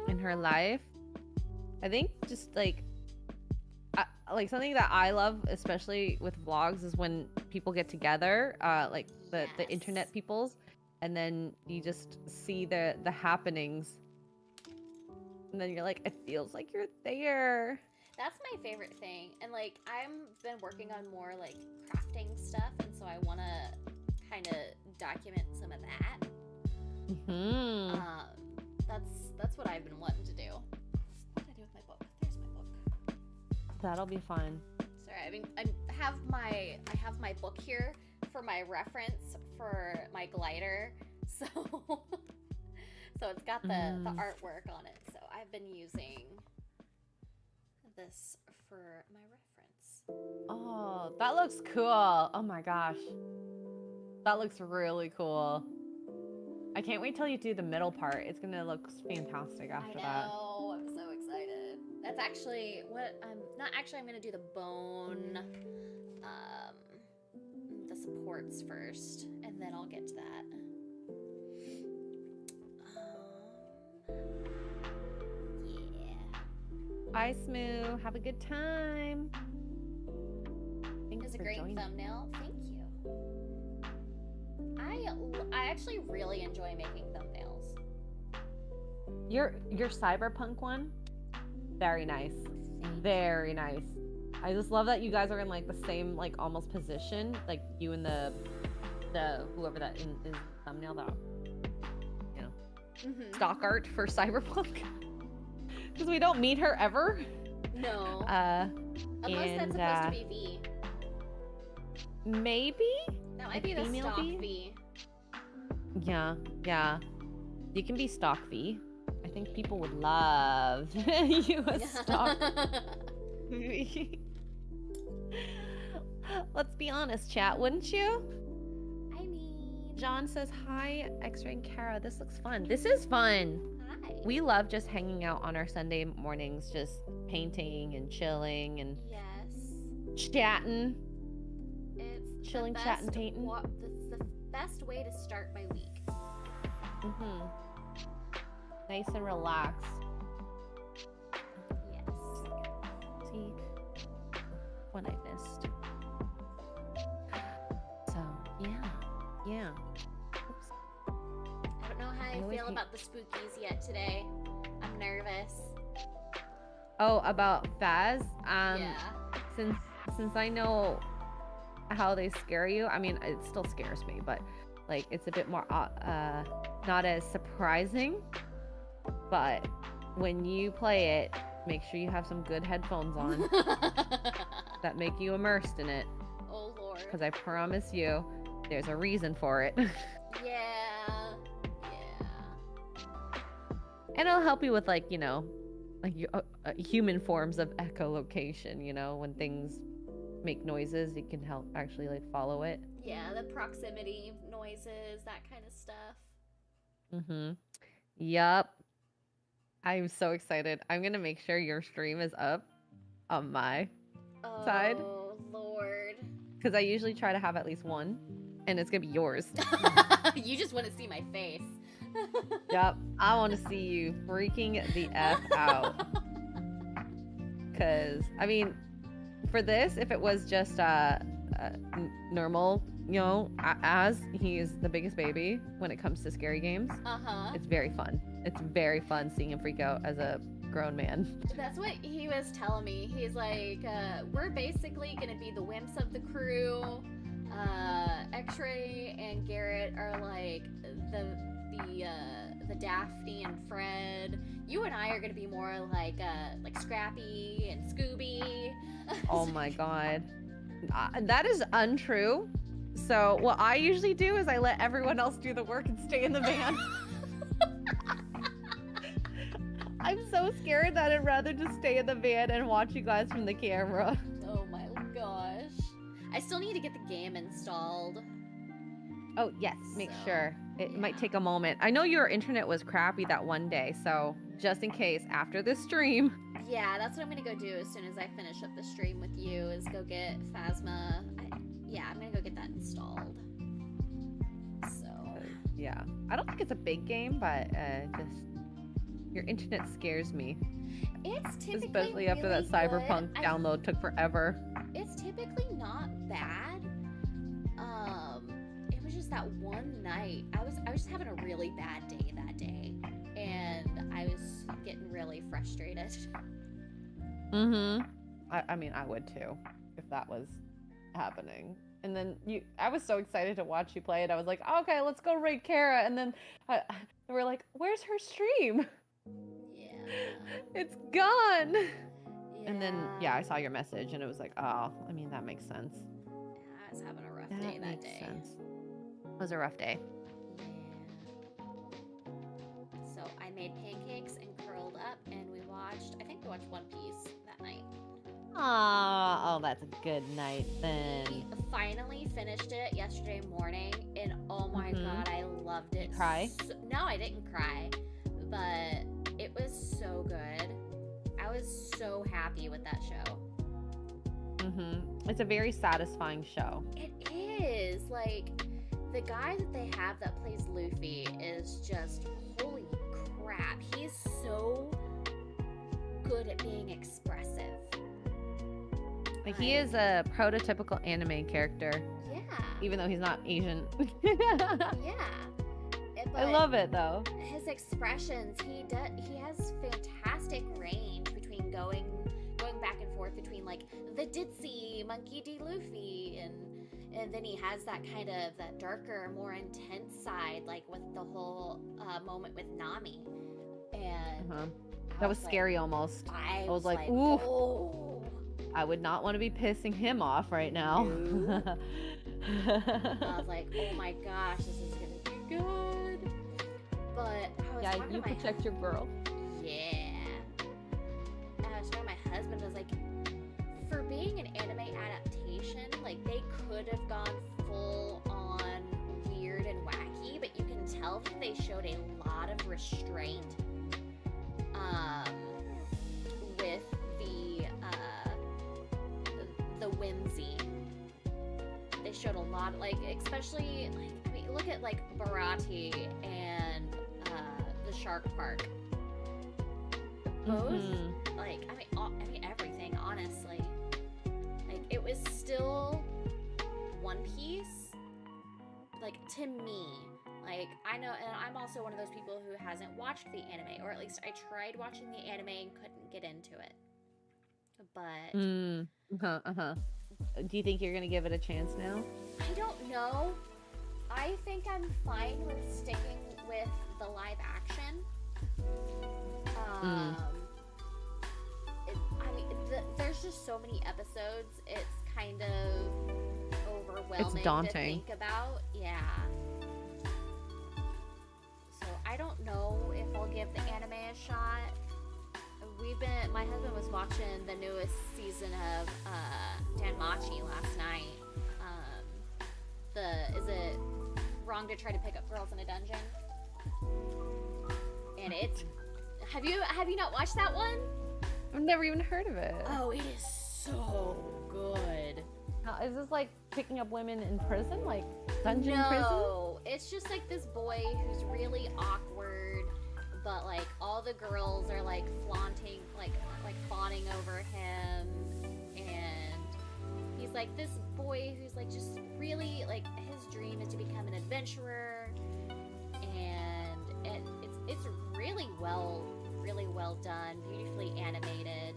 in her life. I think just like something that I love, especially with vlogs, is when people get together, like the internet peoples, and then you just see the happenings, and then you're like, it feels like you're there. That's my favorite thing. And like I've been working on more like crafting stuff, and so I want to kind of document some of that. That's what I've been wanting to do. What did I do with my book? There's my book. That'll be fun. Sorry, I have my book here for my reference for my glider. So it's got the artwork on it. So I've been using this for my reference. Oh, that looks cool. Oh my gosh. That looks really cool. I can't wait till you do the middle part. It's gonna look fantastic after that. I know. I'm so excited. That's actually what I'm gonna do the bone, the supports first, and then I'll get to that. Yeah. Bye, Smoo. Have a good time. Thanks It's a for great joining. thumbnail. Thank you. I actually really enjoy making thumbnails. Your cyberpunk one, very nice. Very nice. I just love that you guys are in like the same like almost position, like you and the whoever that is thumbnail, that you know, stock art for cyberpunk. Because we don't meet her ever. No. Unless that's supposed to be V. Maybe? That might be the stock V. Yeah. You can be stock V. I think people would love you as stock V. Let's be honest, chat, wouldn't you? I mean... John says, hi, X-Ray and Kara. This looks fun. This is fun. Hi. We love just hanging out on our Sunday mornings, just painting and chilling and chatting. It's chilling, chatting, painting. It's the best way to start my week. Nice and relaxed. Yes. See what I missed. So yeah. Oops. I don't know how I feel about the spookies yet today. I'm nervous. Oh, about Faz? Yeah. Since I know how they scare you, I mean, it still scares me, but like it's a bit more not as surprising. But when you play it, make sure you have some good headphones on that make you immersed in it. Oh Lord. Because I promise you, there's a reason for it. Yeah. And it'll help you with like, you know, like human forms of echolocation, you know, when things make noises, you can help actually like follow it. Yeah, the proximity noises, that kind of stuff. Yup. I'm so excited. I'm gonna make sure your stream is up on my side. Oh Lord. Because I usually try to have at least one, and it's gonna be yours. You just want to see my face. Yup. I want to see you freaking the F out. Because, I mean, for this, if it was just normal, you know, as he is the biggest baby when it comes to scary games, it's very fun. It's very fun seeing him freak out as a grown man. That's what he was telling me. He's like, we're basically gonna be the wimps of the crew. X-Ray and Garrett are like the Daphne and Fred. You and I are gonna be more like Scrappy and Scooby. Oh my god. That is untrue. So what I usually do is I let everyone else do the work and stay in the van. I'm so scared that I'd rather just stay in the van and watch you guys from the camera. Oh my gosh. I still need to get the game installed. Oh, yes. Make sure. It might take a moment. I know your internet was crappy that one day, so just in case, after this stream, Yeah, that's what I'm gonna go do as soon as I finish up the stream with you, is go get Phasma. I'm gonna go get that installed. So. Yeah. I don't think it's a big game, but just your internet scares me. It's typically especially after really that Cyberpunk good. download took forever. It's typically not bad. It was just that one night. I was just having a really bad day that day, and I was getting really frustrated. Mm-hmm. I mean, I would too if that was happening. And then I was so excited to watch you play it. I was like, okay, let's go raid Kara. And then we're like, where's her stream? Yeah. It's gone. Yeah. And then, I saw your message and it was like, oh, I mean, that makes sense. Yeah, I was having a rough day that day. Sense. It was a rough day. Yeah. So I made pancakes and curled up, and we watched One Piece that night. Oh, that's a good night then. We finally finished it yesterday morning, and oh my god, I loved it. Did you cry? No, I didn't cry, but it was so good. I was so happy with that show. It's a very satisfying show. It is. Like, the guy that they have that plays Luffy is just, holy crap. He's so good at being expressive. Like, he is a prototypical anime character. Yeah. Even though he's not Asian. Yeah. I love it though. His expressions, he has fantastic range between going back and forth between like the ditzy Monkey D. Luffy and then he has that kind of that darker, more intense side, like with the whole moment with Nami. And that was scary almost. I was like, ooh. Oh. I would not want to be pissing him off right now. No. I was like, oh my gosh, this is gonna be good. But I was talking you to my protect your girl. Yeah. And I was talking to my husband, I was like, for being an anime adaptation, like they could have gone full on weird and wacky, but you can tell that they showed a lot of restraint with the whimsy. They showed a lot, like, especially, like, I mean, look at, like, Barati and the Shark Park. Both, like, I mean, everything, honestly. Like, it was still One Piece, like, to me. Like, I know, and I'm also one of those people who hasn't watched the anime, or at least I tried watching the anime and couldn't get into it. But... Do you think you're gonna give it a chance now? I don't know. I think I'm fine with sticking with the live action. I mean, there's just so many episodes. It's kind of overwhelming it's daunting to think about. Yeah. So I don't know if I'll give the anime a shot. My husband was watching the newest season of Danmachi last night. Is it wrong to try to pick up girls in a dungeon? And it's, have you not watched that one? I've never even heard of it. Oh, it is so good. Is this like picking up women in prison, like dungeon prison? No, it's just like this boy who's really awkward, but like all the girls are like flaunting, like fawning over him, and he's like this boy who's like just really like his dream is to become an adventurer, and it's really well done, beautifully animated.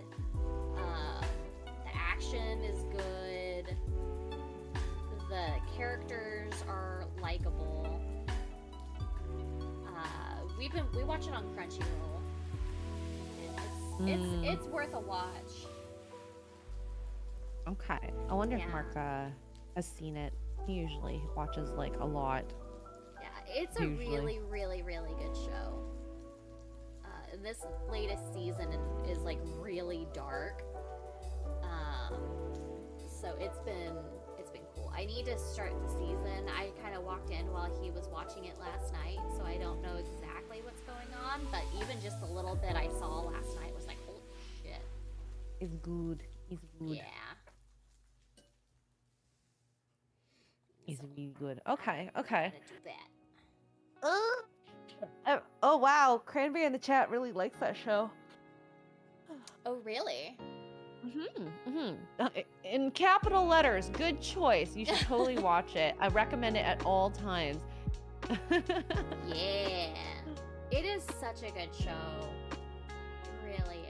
The action is good. The characters are likable. We watch it on Crunchyroll. It's worth a watch. Okay. I wonder if Mark has seen it. He usually watches like a lot. Yeah, it's a really good show. And this latest season is like really dark. So it's been cool. I need to start the season. I kind of walked in while he was watching it last night, so I don't know exactly what's going on, but even just the little bit I saw last night was like, holy shit. is good. He's good. Yeah. He's really good. Okay, okay. Do that. Oh wow, Cranberry in the chat really likes that show. Oh really? In capital letters, good choice. You should totally watch it. I recommend it at all times. Yeah. It is such a good show. It really is.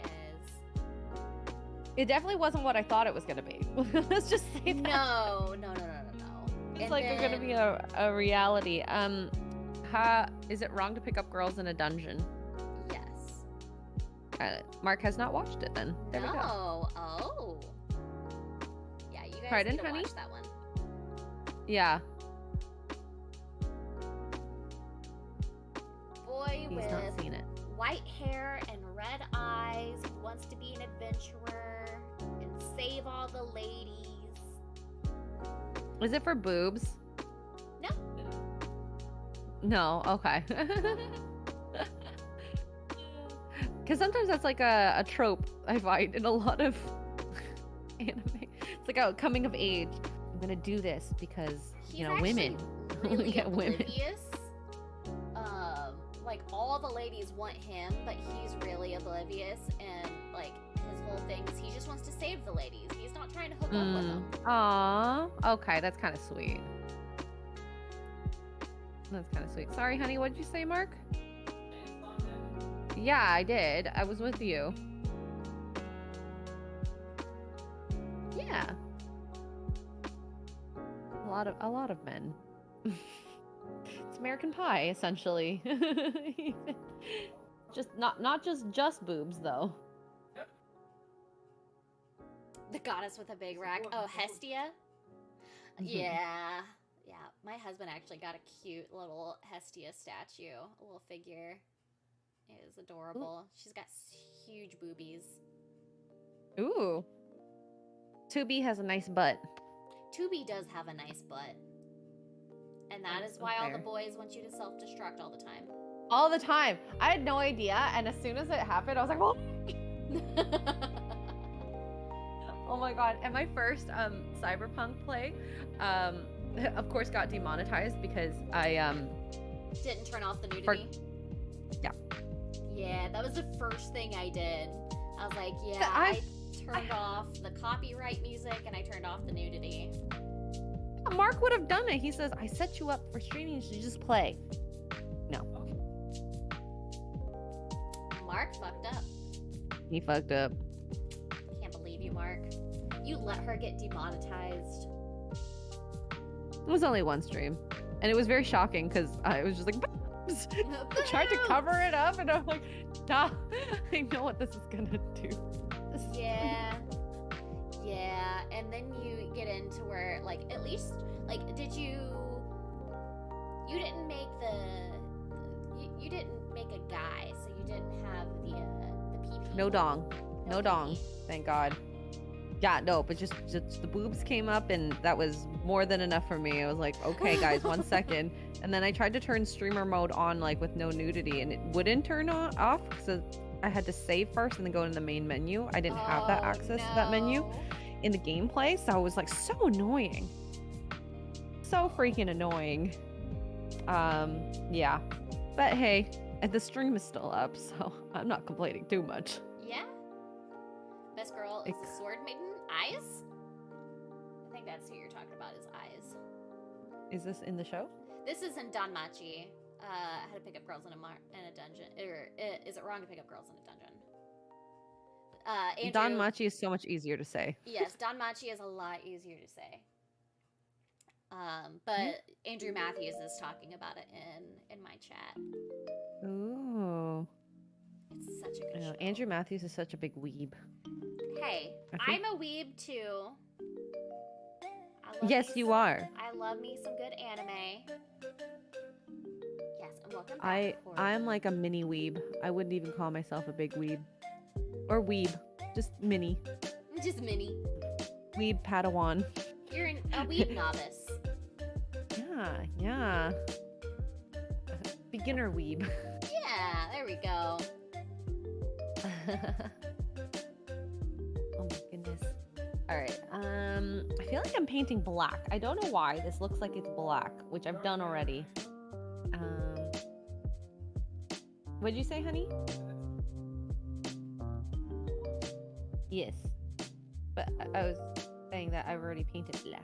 It definitely wasn't what I thought it was going to be. Let's just say that. No. It's like it's going to be a reality. Is it wrong to pick up girls in a dungeon? Yes. Mark has not watched it then. There we go. Oh. Yeah, you guys Pardon, need to honey? watch that one. Yeah. Boy He's with not seen it. white hair and red eyes who wants to be an adventurer and save all the ladies. Is it for boobs? No. No, okay. Because sometimes that's like a trope I find in a lot of anime. It's like a coming of age. I'm gonna do this because He's women really get women. oblivious. Like all the ladies want him, but he's really oblivious, and like his whole thing is he just wants to save the ladies. He's not trying to hook up with them. Aw, okay, that's kind of sweet. That's kind of sweet. Sorry, honey, what did you say, Mark? Yeah, I did. I was with you. Yeah. A lot of men. It's American Pie, essentially. Just not just boobs though. The goddess with a big rack. Oh, Hestia? Yeah. Yeah. My husband actually got a cute little Hestia statue, a little figure. It is adorable. She's got huge boobies. Ooh. 2B has a nice butt. 2B does have a nice butt. And that is why all the boys want you to self-destruct all the time. All the time. I had no idea, and as soon as it happened, I was like, "Oh, oh my god!" And my first Cyberpunk play, of course, got demonetized because I didn't turn off the nudity. Yeah. Yeah, that was the first thing I did. I was like, yeah, I turned off the copyright music and I turned off the nudity. Mark would have done it. He says, I set you up for streaming, so you just play. No. Mark fucked up. He fucked up. Can't believe you, Mark. You let her get demonetized. It was only one stream. And it was very shocking because I was just like, boobs! I tried to cover it up and I'm like, nah, I know what this is gonna do. Yeah. Yeah, and then you get into where, like, at least, like, did you didn't make you didn't make a guy, so you didn't have the PP. No dong. No dong. PP. Thank God. Yeah, no, but just the boobs came up and that was more than enough for me. I was like, okay, guys, 1 second. And then I tried to turn streamer mode on, like, with no nudity, and it wouldn't turn off because I had to save first and then go into the main menu. I didn't have that access to that menu in the gameplay, so it was like so annoying. So freaking annoying. Yeah. But hey, the stream is still up, so I'm not complaining too much. Yeah. Best girl is the sword maiden. Eyes? I think that's who you're talking about, is Eyes. Is this in the show? This is in Danmachi. How to pick up girls in a dungeon. Or is it wrong to pick up girls in a dungeon? Andrew, Danmachi is so much easier to say. Yes, Danmachi is a lot easier to say. But Andrew Matthews is talking about it in my chat. Ooh. It's such a good show. Andrew Matthews is such a big weeb. Hey, I'm a weeb too. Yes, you are. I love me some good anime. Yes, and welcome back. I'm like a mini weeb. I wouldn't even call myself a big weeb. Or weeb. Just mini. Just mini. Weeb Padawan. You're a weeb novice. Yeah. Beginner weeb. Yeah, there we go. Oh feel like I'm painting black. I don't know why. This looks like it's black, which I've done already. What'd you say, honey? Yes. But I was saying that I've already painted black.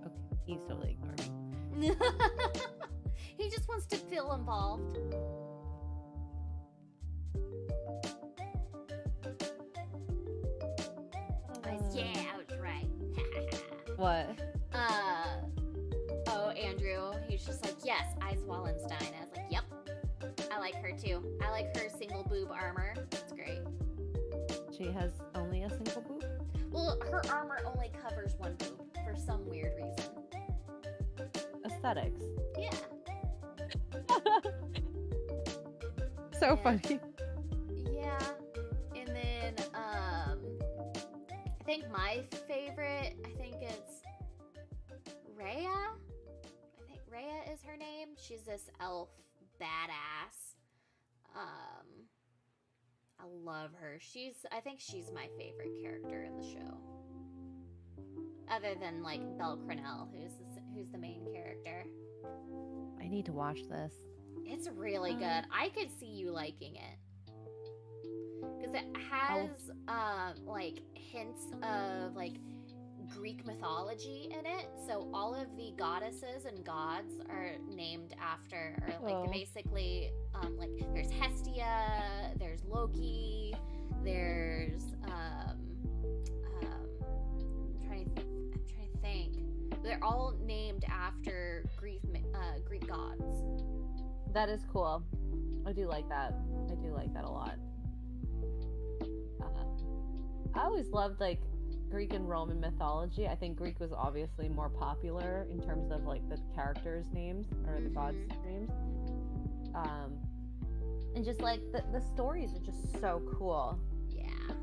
Okay, he's totally ignoring me. He just wants to feel involved. Yeah, I was right. What? Oh, Andrew, he's just like, yes, Ice Wallenstein. I was like, yep. I like her too. I like her single boob armor. It's great. She has only a single boob? Well, her armor only covers one boob for some weird reason. Aesthetics. Yeah. So funny. Yeah. And then, I think my favorite, I think it's Rhea. I think Rhea is her name. She's this elf badass. I love her. I think she's my favorite character in the show. Other than like Belle Crenell, who's the main character. I need to watch this. It's really good. I could see you liking it. Because it has like hints of like Greek mythology in it. So all of the goddesses and gods are named after, or like basically like there's Hestia, there's Loki, there's I'm trying to think. They're all named after Greek gods. That is cool. I do like that. I do like that a lot. I always loved like Greek and Roman mythology. I think Greek was obviously more popular in terms of like the characters' names or the gods' names. And just like the stories are just so cool. Yeah.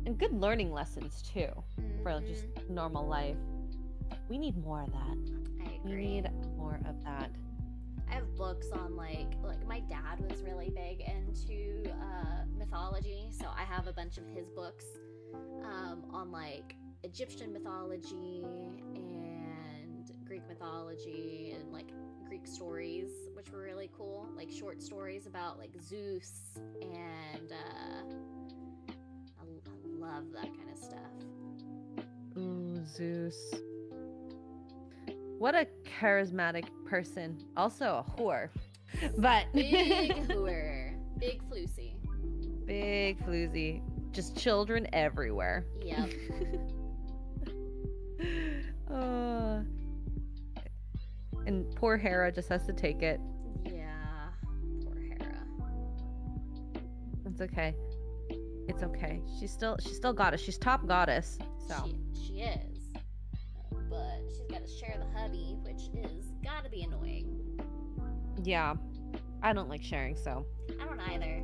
And good learning lessons too for like, just normal life. We need more of that. I agree. We need more of that. I have books on like my dad was really big into mythology, so I have a bunch of his books on like Egyptian mythology and Greek mythology and like Greek stories, which were really cool, like short stories about like Zeus, and I love that kind of stuff. Ooh, Zeus. What a charismatic person. Also a whore. But big whore. Big floosy. Big floozy. Just children everywhere. Yep. And poor Hera just has to take it. Yeah. Poor Hera. It's okay. It's okay. She's still goddess. She's top goddess. So she is. But she's got to share the hubby, which is gotta be annoying. Yeah, I don't like sharing, so. I don't either.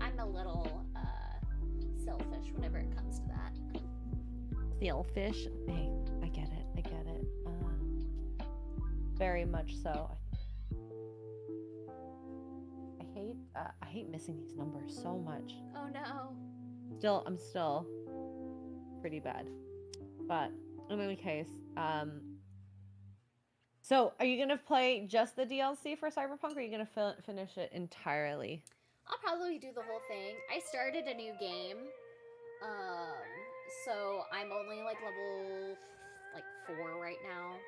I'm a little selfish whenever it comes to that. Selfish? Hey, I get it. Very much so. I hate missing these numbers so much. Oh no. I'm still pretty bad. But in any case, so are you gonna play just the DLC for Cyberpunk, or are you gonna finish it entirely? I'll probably do the whole thing. I started a new game, so I'm only like level 4 right now.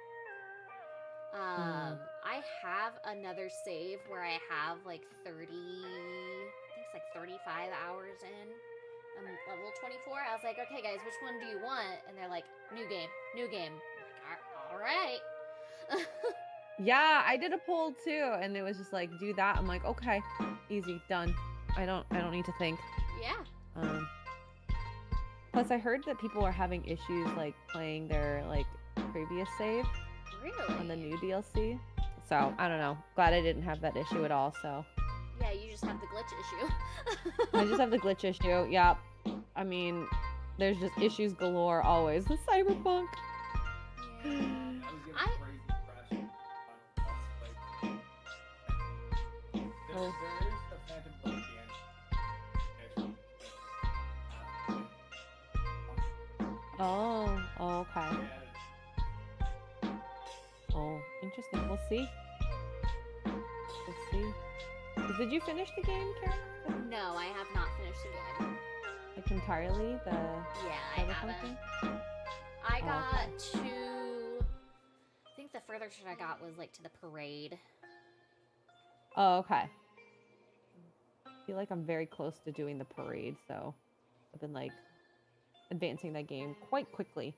I have another save where I have like 35 hours in. I'm level 24. I was like, okay guys, which one do you want? And they're like, new game. I'm like, all right. Yeah, I did a poll too, and it was just like, do that. I'm like, okay, easy, done. I don't need to think. Yeah. Plus I heard that people are having issues like playing their like previous save. Really? On the new DLC. So, I don't know. Glad I didn't have that issue at all, so. Yeah, you just have the glitch issue. I just have the glitch issue, yeah. I mean, there's just issues galore always with Cyberpunk. Yeah. There is a Phantom Blood at the end. Oh, okay. Oh, interesting. We'll see. We'll see. Did you finish the game, Karen? No, I have not finished the game. Like entirely? Yeah, I haven't. I got to... I think the furthest I got was like to the parade. Oh, okay. I feel like I'm very close to doing the parade, so I've been like advancing that game quite quickly.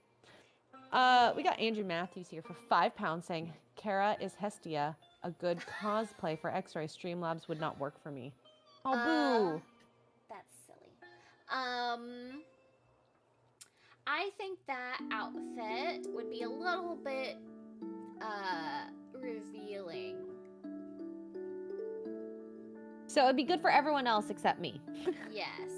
We got Andrew Matthews here for £5 saying, Kara is Hestia, a good cosplay for X-Ray. Streamlabs would not work for me. Oh, boo! That's silly. I think that outfit would be a little bit, revealing. So it'd be good for everyone else except me. Yes.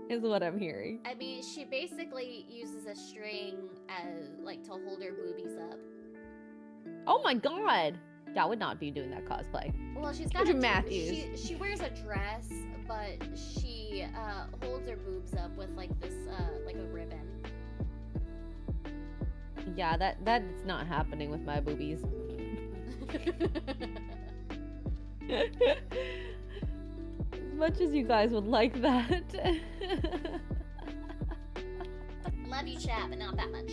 Is what I'm hearing. I mean, she basically uses a string as, like, to hold her boobies up. Oh my god! Yeah, I would not be doing that cosplay. Well, she's got Andrew Matthews. She wears a dress, but she holds her boobs up with like this like a ribbon. Yeah, that's not happening with my boobies. As much as you guys would like that. Love you, chat, but not that much.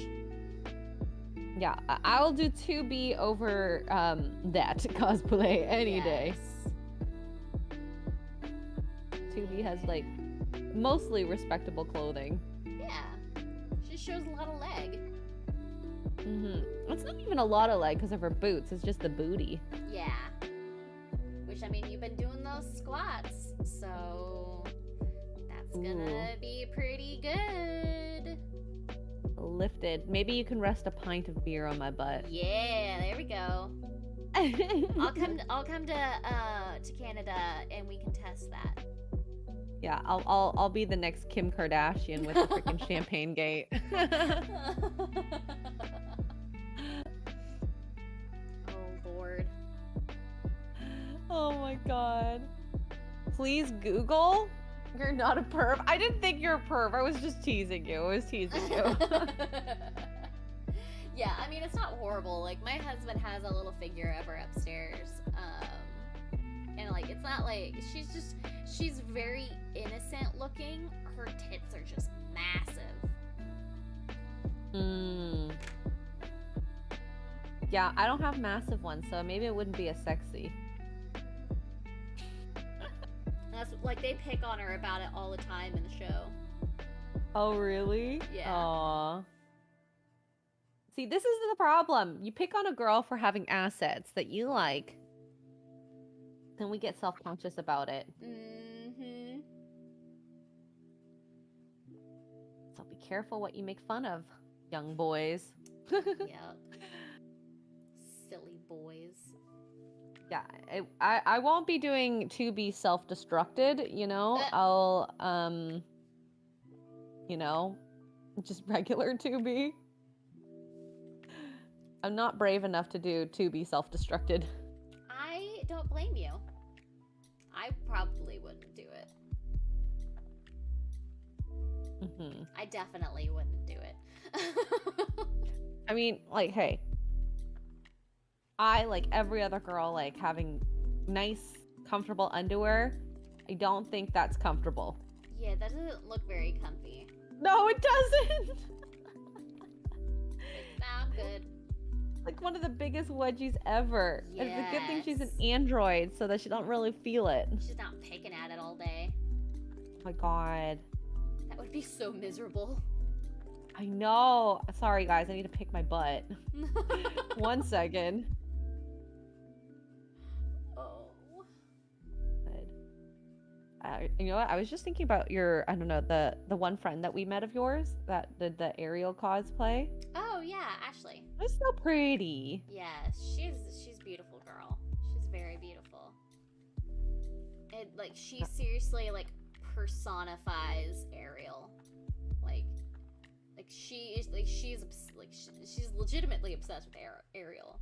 Yeah, I'll do 2B over that cosplay any day. 2B has like mostly respectable clothing. Yeah, she shows a lot of leg. It's not even a lot of leg because of her boots. It's just the booty. Yeah. Which, I mean, you've been doing those squats, so that's gonna be pretty good. Lifted. Maybe you can rest a pint of beer on my butt. Yeah, there we go. I'll come to Canada and we can test that. Yeah, I'll be the next Kim Kardashian with the freaking champagne gate. Oh Lord. Oh my god. Please Google. You're not a perv. I didn't think you're a perv. I was just teasing you. I was teasing you. Yeah, I mean, it's not horrible. Like, my husband has a little figure of her upstairs. And, like, it's not like... She's very innocent looking. Her tits are just massive. Yeah, I don't have massive ones, so maybe it wouldn't be as sexy. That's like they pick on her about it all the time in the show. Oh, really? Yeah. Aww. See, this is the problem. You pick on a girl for having assets that you like, then we get self-conscious about it. So be careful what you make fun of, young boys. Yep. Silly boys. Yeah, I won't be doing to be self-destructed, you know? I'll, you know, just regular 2B. I'm not brave enough to do 2B self-destructed. I don't blame you. I probably wouldn't do it. I definitely wouldn't do it. I mean, like, hey. I, like every other girl, like having nice, comfortable underwear. I don't think that's comfortable. Yeah, that doesn't look very comfy. No, it doesn't! Nah, I'm good. Like one of the biggest wedgies ever. Yes. It's a good thing she's an android so that she don't really feel it. She's not picking at it all day. Oh my god. That would be so miserable. I know. Sorry guys, I need to pick my butt. 1 second. Oh. Good. You know what? I was just thinking about your, I don't know, the one friend that we met of yours that did the Ariel cosplay. Oh yeah, Ashley. She's so pretty. Yes, she's a beautiful girl. She's very beautiful. It like she seriously like personifies Ariel. Like she's legitimately obsessed with Ariel.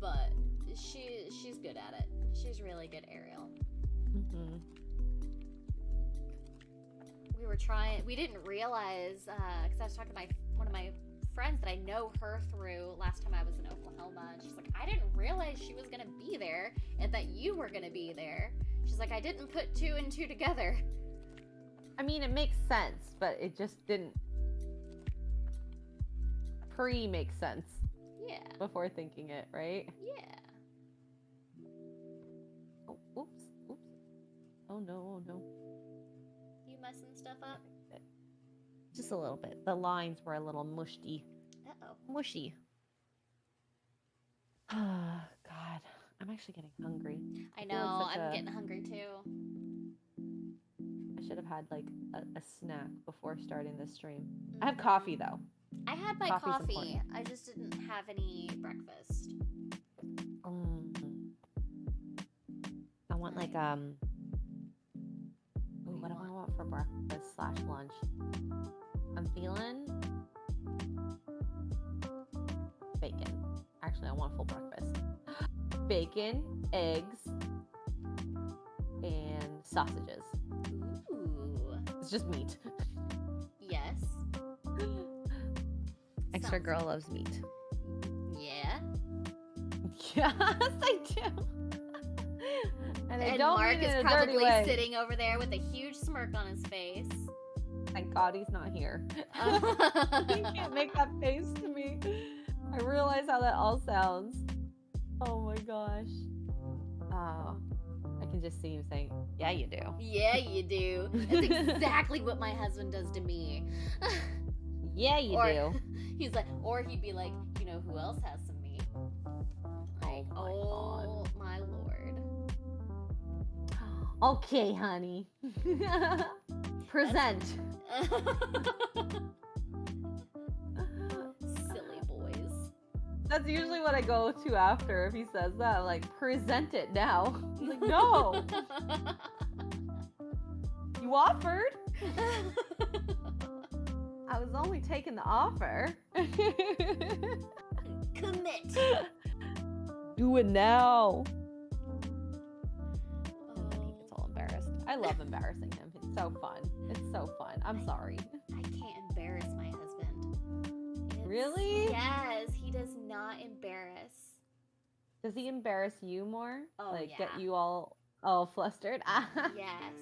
But she's good at it. She's really good Ariel. we didn't realize, because I was talking to one of my friends that I know her through last time I was in Oklahoma, and she's like, I didn't realize she was going to be there and that you were going to be there. She's like, I didn't put 2 and 2 together. I mean, it makes sense, but it just didn't make sense. Yeah. Before thinking it, right? Yeah. Oh, oops. Oh no, You messing stuff up? Just a little bit. The lines were a little mushy. Uh-oh. Mushy. Oh, God. I'm actually getting hungry. I know, I'm getting hungry too. I should have had like a snack before starting this stream. I have coffee though. I had my coffee. I just didn't have any breakfast. I want like ooh, what do I want for breakfast / lunch? I'm feeling bacon. Actually, I want full breakfast. Bacon, eggs, and sausages. Ooh. It's just meat. Yes. Extra girl loves meat. Yeah. Yes, I do. And Mark is probably sitting over there with a huge smirk on his face. Thank God he's not here. He can't make that face to me. I realize how that all sounds. Oh my gosh. Oh, I can just see him saying, yeah, you do. Yeah, you do. That's exactly what my husband does to me. Yeah, you do. He's like, or he'd be like, you know who else has some meat? Like, oh my Lord. Okay, honey. Present. Silly boys. That's usually what I go to after if he says that. I'm like, present it now. I'm like, no. You offered. I was only taking the offer. Commit. Do it now. He gets all embarrassed. I love embarrassing him. It's so fun. It's so fun. I'm sorry. I can't embarrass my husband. Really? Yes, he does not embarrass. Does he embarrass you more? Oh, like yeah. get you all flustered? Yes.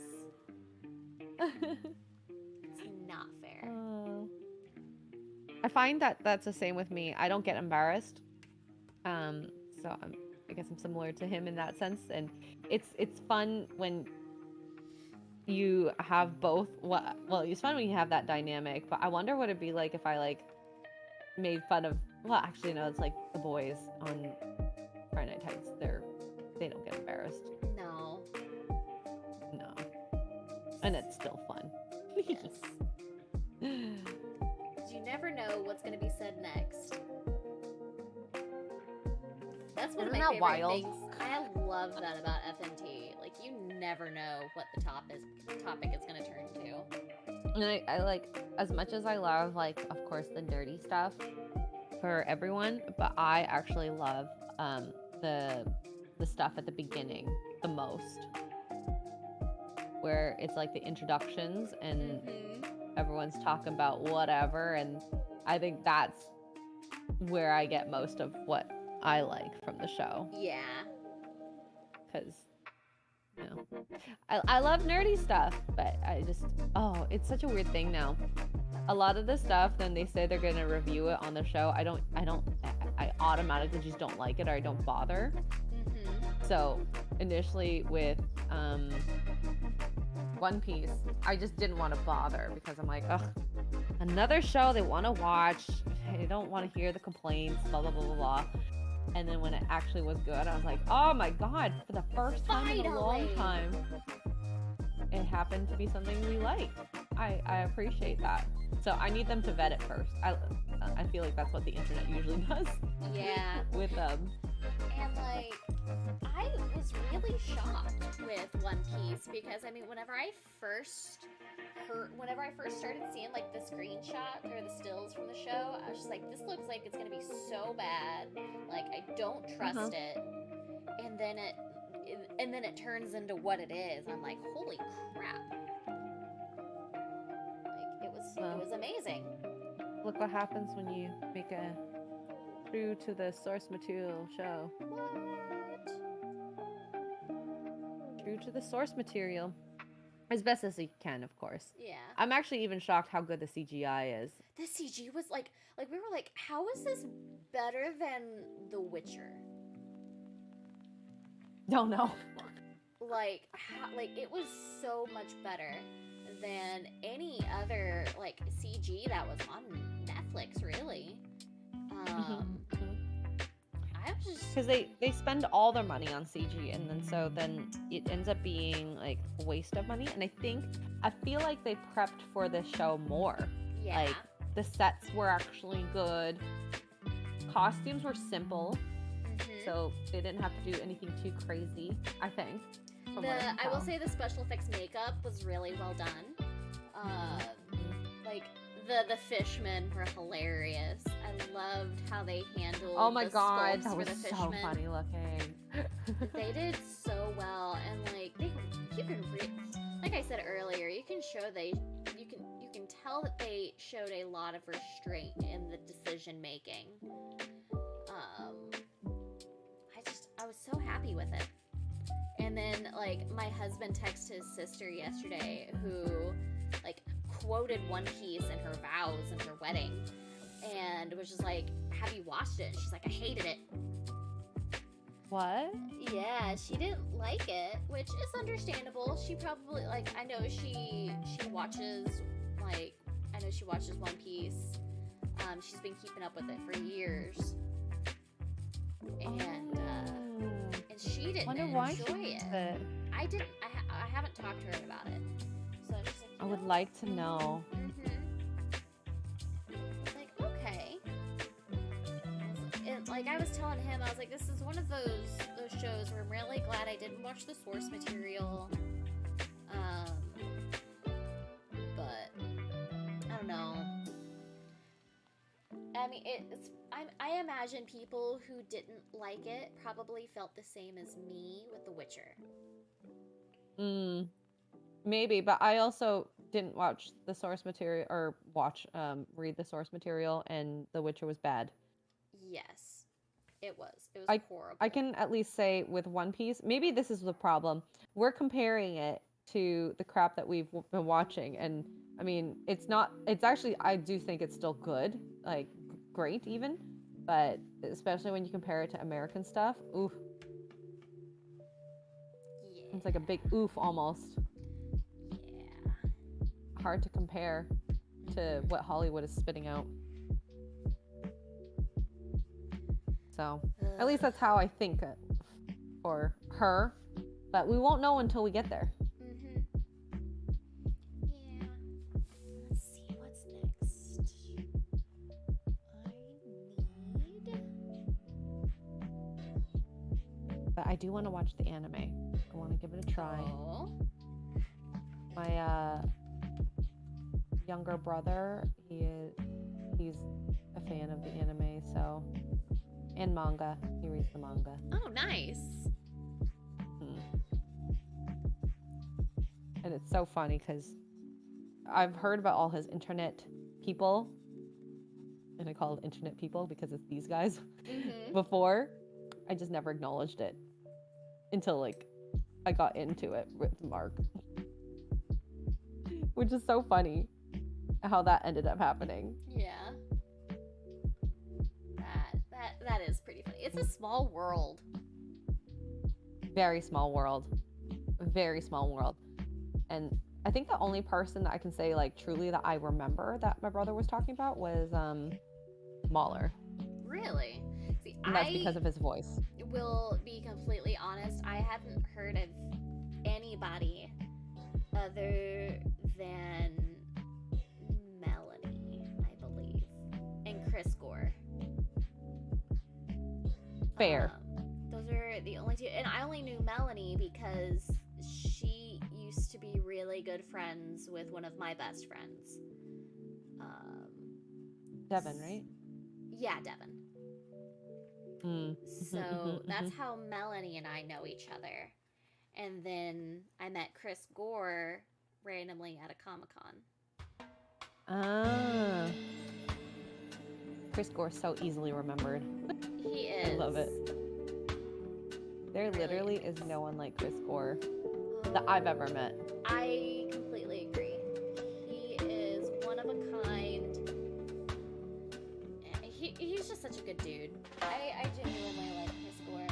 It's not fair. I find that that's the same with me. I don't get embarrassed. So I guess I'm similar to him in that sense, and it's fun when you have both. Well, it's fun when you have that dynamic, but I wonder what it'd be like if I like made fun of. Well, actually, no, it's like the boys on Friday Night Tights. They don't get embarrassed. No. And it's still fun. Yes. You never know what's going to be said next. That's one of my favorite things. I love that about FNT. Like, you never know what the topic is going to turn to. And I like, as much as I love, like, of course, the nerdy stuff for everyone, but I actually love the stuff at the beginning the most. Where it's like the introductions and everyone's talking about whatever, and I think that's where I get most of what I like from the show. Yeah. Because, you know, I love nerdy stuff, but I just, it's such a weird thing now. A lot of the stuff, then they say they're going to review it on the show. I automatically just don't like it, or I don't bother. So initially with One Piece, I just didn't want to bother because I'm like, ugh, another show they want to watch. I don't want to hear the complaints, blah, blah, blah, blah, blah. And then when it actually was good, I was like, oh my God, for the first time in a long time, it happened to be something we liked. I appreciate that. So I need them to vet it first. I feel like that's what the internet usually does. Yeah. With them. And like, I was really shocked with One Piece because I mean, whenever I first started seeing like the screenshot or the stills from the show, I was just like, this looks like it's gonna be so bad. Like, I don't trust it. And then it turns into what it is. I'm like, holy crap. was amazing. Look what happens when you make a true to the source material show. What? True to the source material. As best as you can, of course. Yeah. I'm actually even shocked how good the CGI is. The CG was like we were like, how is this better than The Witcher? Don't know. Like it was so much better than any other like CG that was on Netflix, really. I was just because they spend all their money on CG, and then it ends up being like a waste of money. And I feel like they prepped for this show more. Yeah. Like the sets were actually good. Costumes were simple, so they didn't have to do anything too crazy, I think. I will say the special effects makeup was really well done. Like the fishmen were hilarious. I loved how they handled. Oh my god, that for was the so fishmen. funny looking. They did so well, and like you can like I said earlier, you can tell that they showed a lot of restraint in the decision making. I was so happy with it. And then like my husband texted his sister yesterday who like quoted One Piece and her vows and her wedding, and was just like, have you watched it? And she's like, I hated it. What? Yeah, she didn't like it, which is understandable. She probably like I know she watches One Piece. She's been keeping up with it for years. And she didn't enjoy it. I didn't. I haven't talked to her about it. So she's like, I would like to know. I was like, okay. Like I was telling him, I was like, this is one of those shows where I'm really glad I didn't watch the source material. But I don't know. I mean, I imagine people who didn't like it probably felt the same as me with The Witcher. Maybe, but I also didn't watch the source material or read the source material, and The Witcher was bad. Yes, it was. It was horrible. I can at least say with One Piece, maybe this is the problem. We're comparing it to the crap that we've been watching, and I mean, it's actually, I do think it's still good, like great even, but especially when you compare it to American stuff, oof. Yeah. It's like a big oof almost. Yeah. Hard to compare to what Hollywood is spitting out. So, at least that's how I think it for her, but we won't know until we get there. Yeah. Let's see what's next. But I do want to watch the anime. I want to give it a try. Oh. My younger brother, he's a fan of the anime, so, and manga. He reads the manga. Oh, nice. And it's so funny because I've heard about all his internet people, and I call it internet people because it's these guys. Before, I just never acknowledged it until like I got into it with Mark, which is so funny how that ended up happening. Yeah. That is pretty funny. It's a small world. Very small world. Very small world. And I think the only person that I can say like truly that I remember that my brother was talking about was Mahler. Really? See, and that's because of his voice. Will be completely honest, I hadn't heard of anybody other than Melanie, I believe, and Chris Gore. Fair. Those are the only two, and I only knew Melanie because she used to be really good friends with one of my best friends. Devin, right? Yeah, Devin. So that's how Melanie and I know each other. And then I met Chris Gore randomly at a Comic-Con. Ah. Chris Gore so easily remembered. He is. I love it. There Really literally is no one like Chris Gore that I've ever met. I completely agree. He is one of a kind. He's just such a good dude. I genuinely like Chris Gore.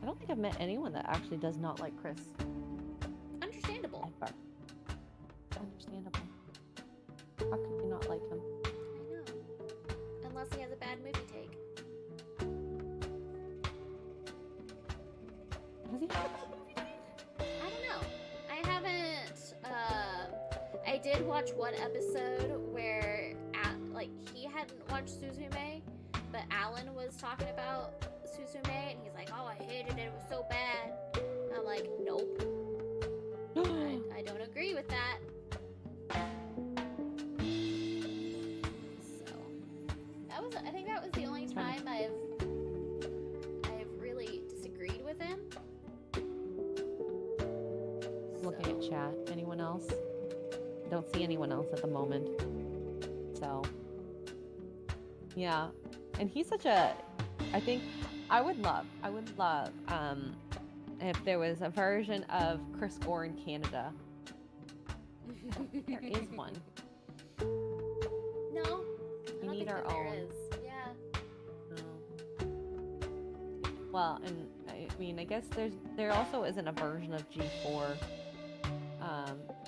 I don't think I've met anyone that actually does not like Chris. Understandable. Ever. Understandable. How can you not like him? I know. Unless he has a bad movie take. Has he had a bad movie take? I don't know. I haven't. I did watch one episode where, he hadn't watched Suzume, but Alan was talking about Suzume, and he's like, "Oh, I hated it. It was so bad." I'm like, "Nope. I don't agree with that." So I think that was the only time I've really disagreed with him. Looking at chat. Anyone else? Don't see anyone else at the moment. So, yeah. And he's such a, I think, I would love, if there was a version of Chris Gore in Canada. There is one. No. We need our own. There is. Yeah. No. Well, and I mean, I guess there also isn't a version of G4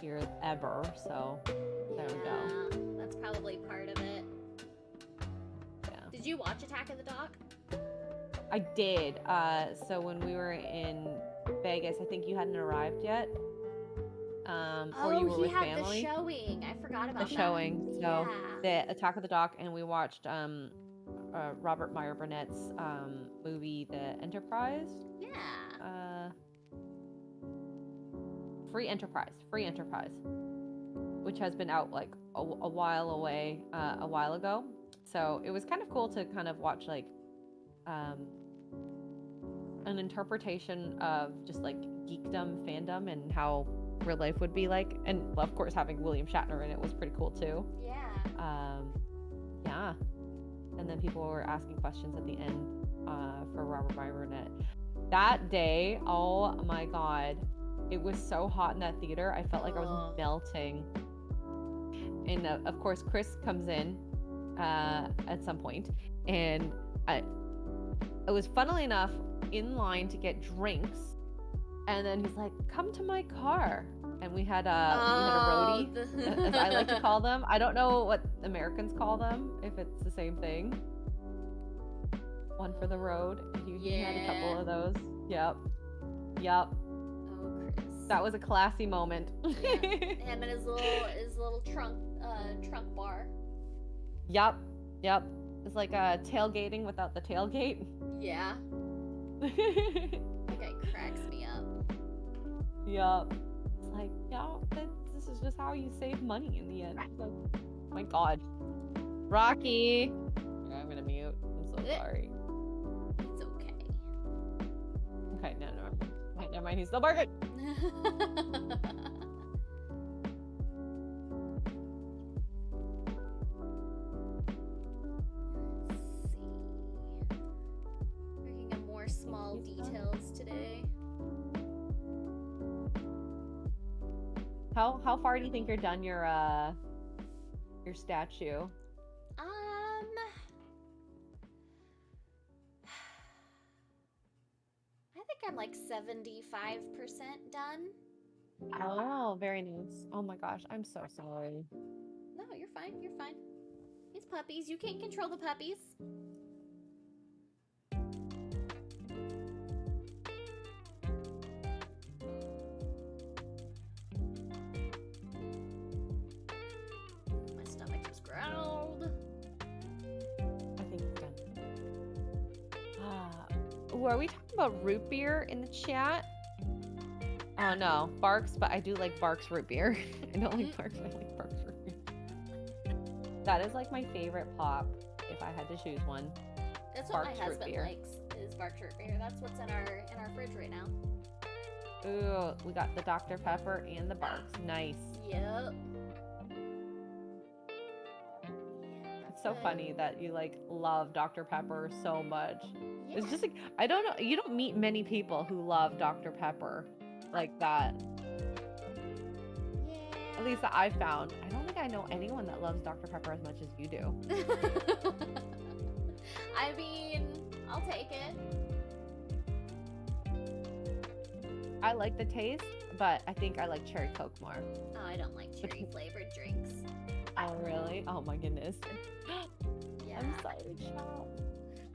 here ever, so there we go. That's probably part of it. Yeah. Did you watch Attack of the Dock? I did. So when we were in Vegas, I think you hadn't arrived yet. Or you were with family. The showing. I forgot about the showing. So yeah. the Attack of the Dock, and we watched Robert Meyer Burnett's movie, The Enterprise. Yeah. Free Enterprise, which has been out like a while ago. So it was kind of cool to kind of watch like an interpretation of just like geekdom, fandom, and how real life would be like. And of course, having William Shatner in it was pretty cool too. Yeah. Yeah. And then people were asking questions at the end for Robert Meyer Burnett. That day, oh my God. It was so hot in that theater. I felt like I was melting. And of course, Chris comes in at some point, and it was funnily enough in line to get drinks, and then he's like, "Come to my car." And we had a roadie, as I like to call them. I don't know what Americans call them, if it's the same thing. One for the road. He had a couple of those. Yep. That was a classy moment. Yeah. Him and his little trunk bar. Yep. It's like tailgating without the tailgate. Yeah. That guy cracks me up. Yep. It's like, yeah, this is just how you save money in the end. Like, oh my God. Rocky. I'm gonna mute. I'm so sorry. It's okay. Okay, no. Never mind. He's still barking. Let's see. Working on more small details today. How far do you think you're done your statue? I think I'm like 75% done. Oh, very nice. Oh my gosh, I'm so sorry. No, you're fine. It's puppies. You can't control the puppies. My stomach just growled. I think it's done. Were we talking about root beer in the chat? Oh no, Barks, but I do like Barks root beer. I don't like Barks, I like Barks root beer. That is like my favorite pop, if I had to choose one. That's what my husband likes, is Barks root beer. That's what's in our fridge right now. Ooh, we got the Dr. Pepper and the Barks. Nice. Yep. so funny that you like love Dr. Pepper so much. Yeah. It's just like, I don't know, you don't meet many people who love Dr. Pepper like that. Yeah. At least that I've found. I don't think I know anyone that loves Dr. Pepper as much as you do. I mean, I'll take it. I like the taste, but I think I like cherry Coke more. Oh, I don't like cherry flavored drinks. Oh, really? Oh my goodness. Yeah. I'm sorry, child.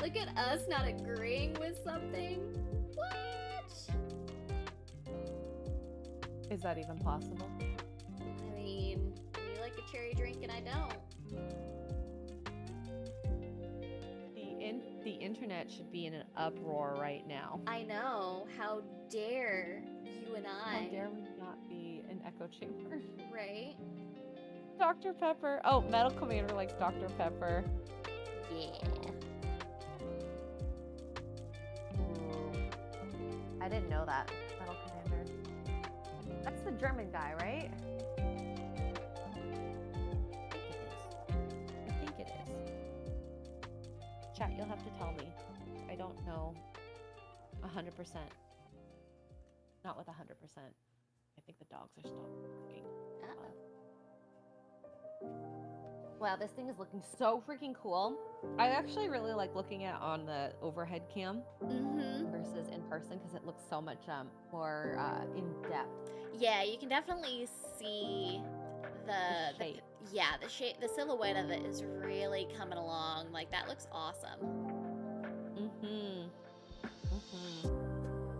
Look at us not agreeing with something. What? Is that even possible? I mean, you like a cherry drink and I don't. The internet should be in an uproar right now. I know. How dare you and I? How dare we not be an echo chamber? Right? Dr. Pepper. Oh, Metal Commander likes Dr. Pepper. Yeah. Ooh. I didn't know that. Metal Commander. That's the German guy, right? I think it is. Chat, you'll have to tell me. I don't know 100%. Not with 100%. I think the dogs are still cooking. Wow, this thing is looking so freaking cool. I actually really like looking at on the overhead cam versus in person because it looks so much more in depth. Yeah, you can definitely see the shape. The shape, the silhouette of it is really coming along. Like, that looks awesome.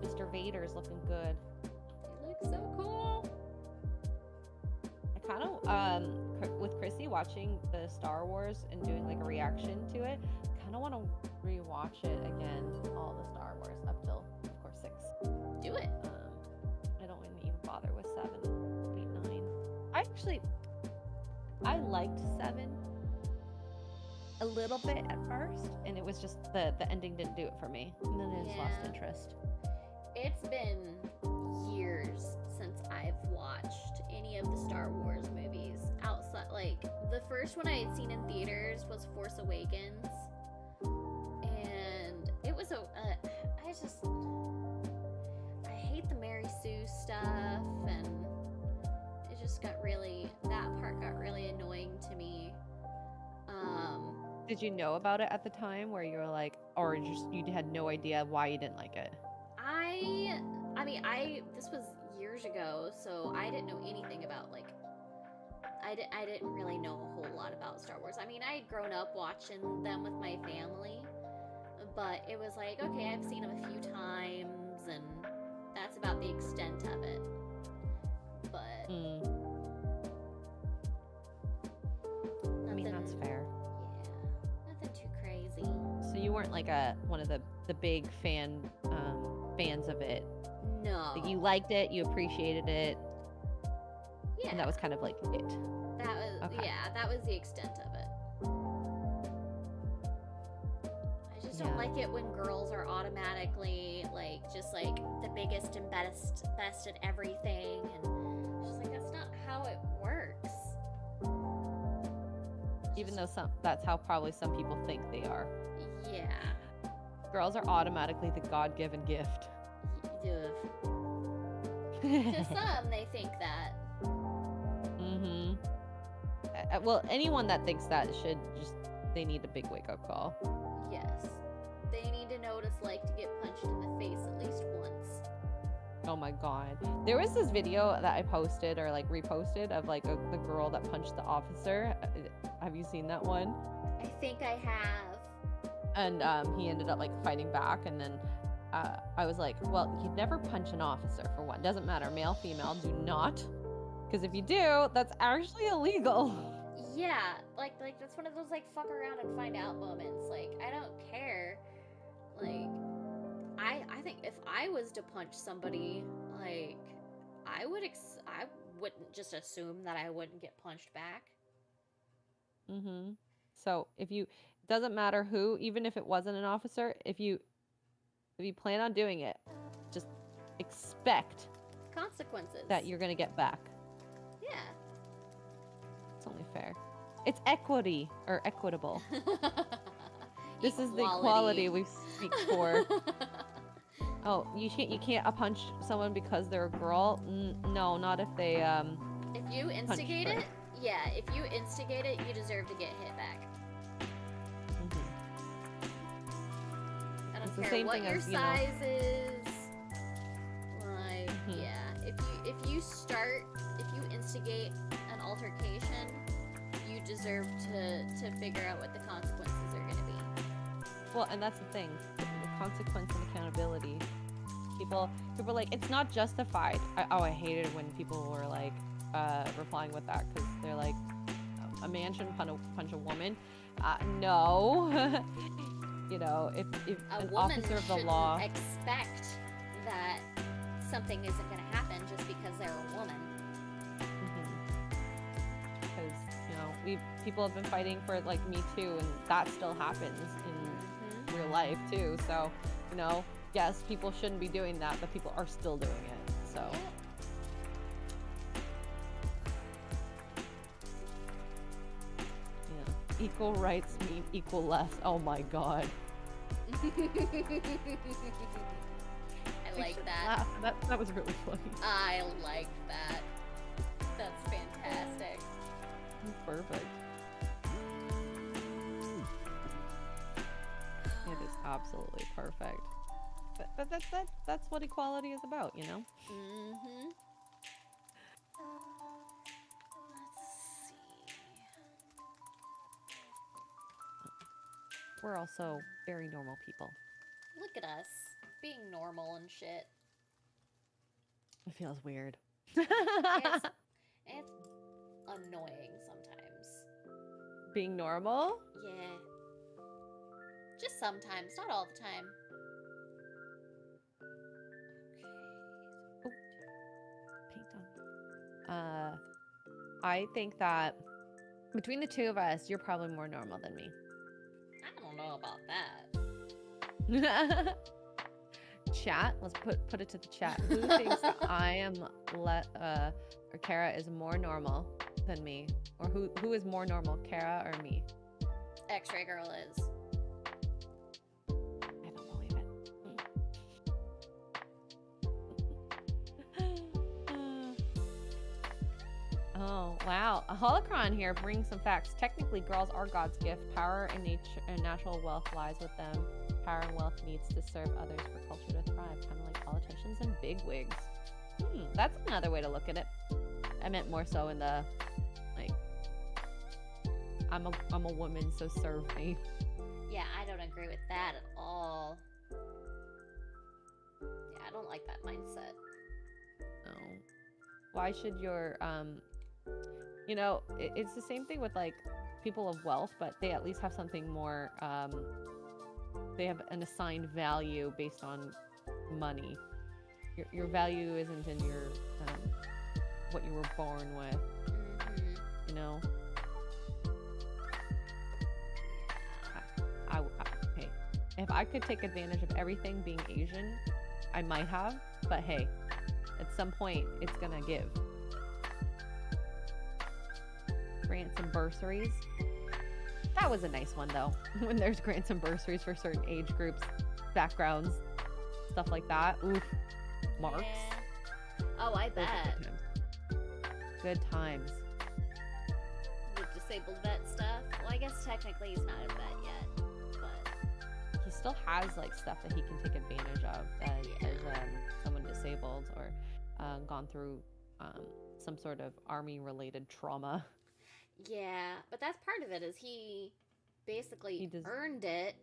Mr. Vader's looking good. He looks so cool. I kind of, with Chrissy watching the Star Wars and doing like a reaction to it, kind of want to rewatch it again, all the Star Wars up till, of course, 6. Do it. I don't even bother with 7, 8, 9. I liked 7 a little bit at first, and it was just the ending didn't do it for me, and then I just lost interest. It's been years since I've watched any of the Star Wars movies outside. Like, the first one I had seen in theaters was Force Awakens, and it was I hate the Mary Sue stuff, and it just got really, that part got really annoying to me. Did you know about it at the time where you were like, or just you had no idea why you didn't like it? I mean, this was years ago, so I didn't know anything about, like, I didn't really know a whole lot about Star Wars. I mean, I had grown up watching them with my family, but it was like, okay, I've seen them a few times, and that's about the extent of it. But I mean, that's fair. Yeah, nothing too crazy. So you weren't like one of the big fans of it. No. Like, you liked it, you appreciated it. Yeah. And that was kind of like it. That was that was the extent of it. I just don't like it when girls are automatically like just like the biggest and best at everything, and it's just like that's not how it works. Even though that's how probably some people think they are. Yeah. Girls are automatically the God-given gift. To some, they think that. Well, anyone that thinks that they need a big wake-up call. Yes. They need to know what it's like to get punched in the face at least once. Oh my god. There was this video that I posted or like reposted of like the girl that punched the officer. Have you seen that one? I think I have. And he ended up like fighting back, and then I was like, well, you'd never punch an officer for one. Doesn't matter, male, female, do not. Because if you do, that's actually illegal. Yeah, like that's one of those like fuck around and find out moments. Like, I don't care. Like, I think if I was to punch somebody, like, I wouldn't just assume that I wouldn't get punched back. So doesn't matter who, even if it wasn't an officer, if you plan on doing it, just expect consequences that you're gonna get back. Yeah. It's only fair. It's equity or equitable. This is the equality we speak for. Oh, you can't punch someone because they're a girl? No, not if they If you instigate it, yeah, if you instigate it, you deserve to get hit back. I don't care what your size is. Like, yeah, if you instigate an altercation, you deserve to figure out what the consequences are going to be. Well, and that's the thing, the consequence and accountability. People are like, it's not justified. I hated it when people were like replying with that, because they're like, a man shouldn't punch a woman. No. You know, if an officer of the law expect that something isn't going to happen just because they're a woman. Because people have been fighting for like Me Too, and that still happens in real life too. So yes, people shouldn't be doing that, but people are still doing it. So. Yeah. Equal rights mean equal less. Oh my god. I like that. That was really funny. I like that. That's fantastic. Perfect. It is absolutely perfect. But that's what equality is about, Let's see. We're also very normal people. Look at us, being normal and shit. It feels weird. It's annoying sometimes. Being normal? Yeah. Just sometimes, not all the time. Okay. Oh. Paint on. I think that between the two of us, you're probably more normal than me. I don't know about that. Chat, let's put it to the chat. Who thinks I am or Kara is more normal than me? Or who is more normal, Kara or me? X-Ray Girl is. I don't believe it. Oh, wow. A holocron here brings some facts. Technically, girls are God's gift. Power and nature and natural wealth lies with them. Power and wealth needs to serve others for culture to thrive, kind of like politicians and bigwigs. That's another way to look at it. I meant more so in the, like, I'm a woman, so serve me. Yeah, I don't agree with that at all. Yeah, I don't like that mindset. No. Why should your, it's the same thing with, like, people of wealth, but they at least have something more, they have an assigned value based on money. Your value isn't in your, what you were born with, you know? Hey, if I could take advantage of everything being Asian, I might have, but hey, at some point, it's gonna give. Grants and bursaries. That was a nice one, though. When there's grants and bursaries for certain age groups, backgrounds, stuff like that. Oof. Marks. Yeah. Oh, I bet. Good times. The disabled vet stuff. Well, I guess technically he's not a vet yet, but he still has like stuff that he can take advantage of as someone disabled or gone through some sort of army-related trauma. Yeah, but that's part of it. Is he basically earned it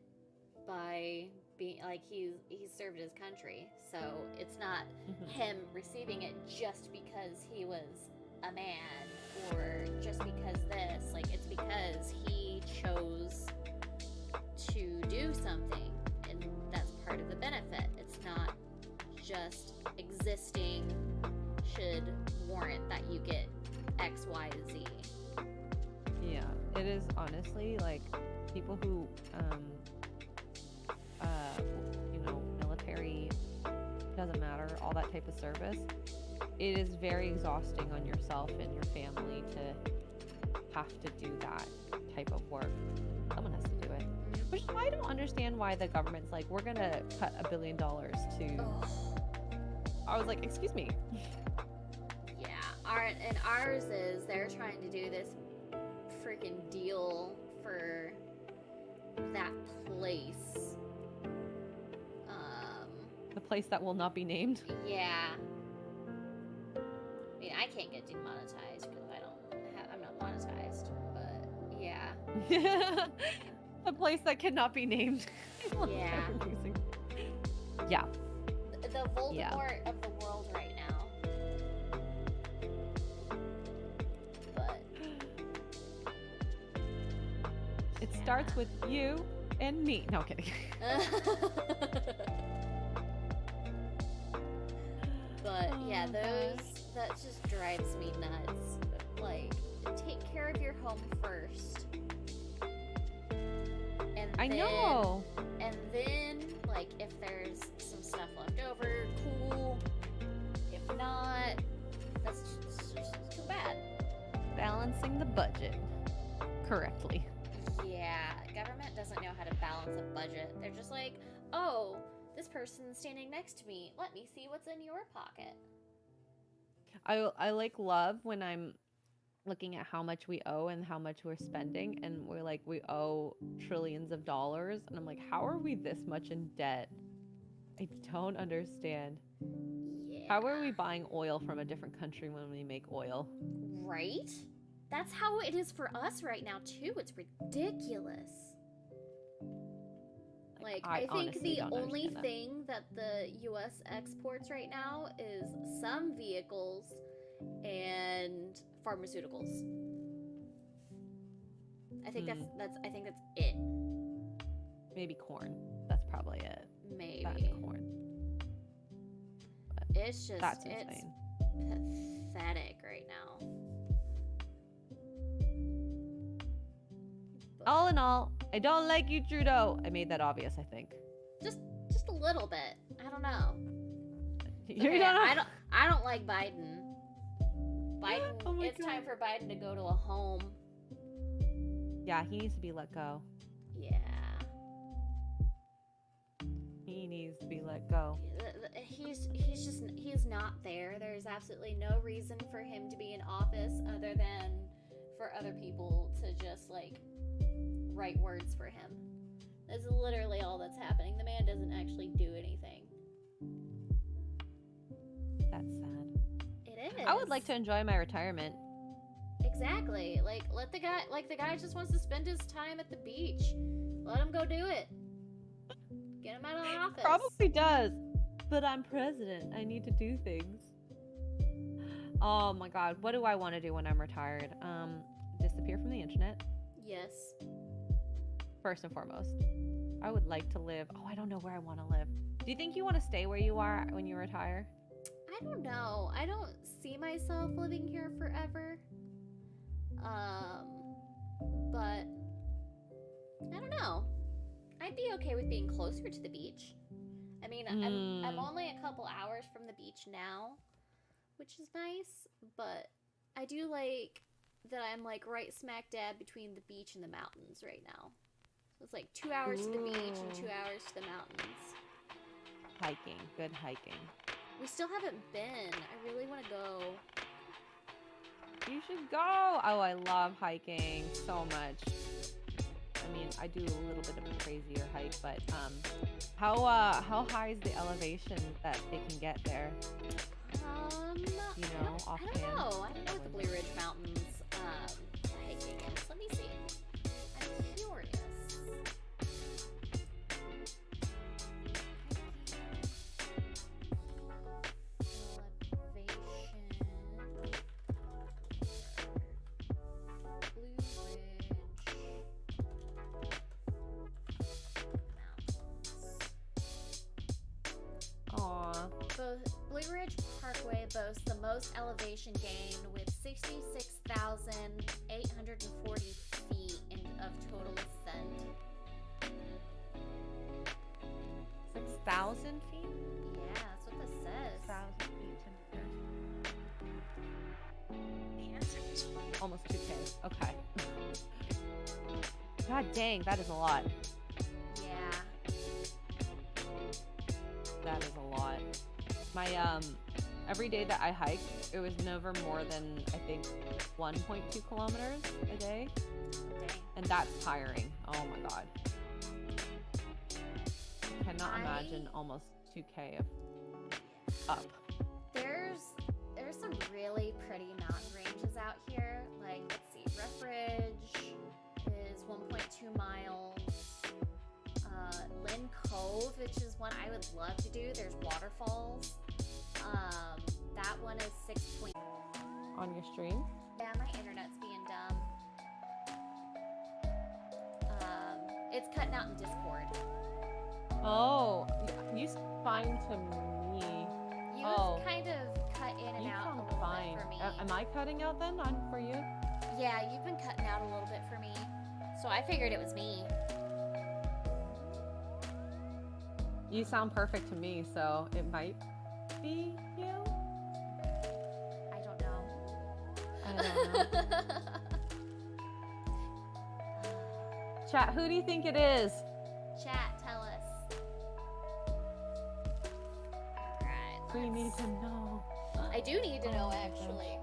by being like he served his country, so it's not him receiving it just because he was a man or just because this. Like, it's because he chose to do something, and that's part of the benefit. It's not just existing should warrant that you get X, Y, Z. Yeah, it is honestly like people who military, doesn't matter, all that type of service, it is very exhausting on yourself and your family to have to do that type of work. Someone has to do it. Which is why I don't understand why the government's like, we're gonna cut $1 billion to. I was like, excuse me. Yeah, ours is they're trying to do this freaking deal for that place. The place that will not be named. Yeah. I mean, I can't get demonetized because I'm not monetized, but yeah. The place that cannot be named. Yeah. Yeah. The Voldemort of the world right now. But it starts with you and me. No, kidding. But yeah, that just drives me nuts. Like, take care of your home first. And I know. And then, like, if there's some stuff left over, cool. If not, that's just too bad. Balancing the budget correctly. Yeah, government doesn't know how to balance a budget. They're just like, oh, this person's standing next to me. Let me see what's in your pocket. I like love when I'm looking at how much we owe and how much we're spending, and we're like, we owe trillions of dollars, and I'm like, how are we this much in debt? I don't understand. Yeah. How are we buying oil from a different country when we make oil? Right? That's how it is for us right now too. It's ridiculous. Like, I think the only thing that the US exports right now is some vehicles and pharmaceuticals. I think that's it. Maybe corn. That's probably it. Maybe. That's corn. But it's just insane. Pathetic right now. All in all, I don't like you, Trudeau. I made that obvious, I think. Just a little bit. I don't know. Okay, I don't like Biden. It's God. time for Biden to go to a home. Yeah, he needs to be let go. Yeah. He needs to be let go. He's not there. There's absolutely no reason for him to be in office other than for other people to just like write words for him. That's literally all that's happening. The man doesn't actually do anything. That's sad. It is. I would like to enjoy my retirement. Exactly. Like, the guy just wants to spend his time at the beach. Let him go do it. Get him out of the office. Probably does. But I'm president. I need to do things. Oh my god. What do I want to do when I'm retired? Disappear from the internet. Yes. First and foremost. I would like to live. Oh, I don't know where I want to live. Do you think you want to stay where you are when you retire? I don't know. I don't see myself living here forever. But I don't know. I'd be okay with being closer to the beach. I mean, I'm only a couple hours from the beach now, which is nice, but I do like that I'm like right smack dab between the beach and the mountains right now. So it's like 2 hours to the beach and 2 hours to the mountains. Hiking. Good hiking. We still haven't been. I really want to go. You should go. Oh, I love hiking so much. I mean, I do a little bit of a crazier hike, but how high is the elevation that they can get there? You know, offhand. I don't know. I don't know what the Blue Ridge Mountains hiking is. Let me see. I'm curious. Blue Ridge Parkway boasts the most elevation gain with 66,840 feet of total ascent. 6,000 feet? Yeah, that's what this says. 6,000 feet. Almost 2K. Okay. God dang, that is a lot. Yeah. That is a lot. My every day that I hike, it was never more than I think 1.2 kilometers a day. Dang. And that's tiring. Oh my god. Cannot imagine almost 2K of up. There's some really pretty mountain ranges out here. Like, let's see, Rough Ridge is 1.2 miles. Lynn Cove, which is one I would love to do. There's waterfalls. That one is 6 point. On your stream? Yeah, my internet's being dumb. It's cutting out in Discord. Oh, you fine to me. You've kind of cut in and out a little bit for me. Am I cutting out then for you? Yeah, you've been cutting out a little bit for me. So I figured it was me. You sound perfect to me, so it might be you? I don't know. I don't know. Chat, who do you think it is? Chat, tell us. Alright. We need to know. I do need to know, actually.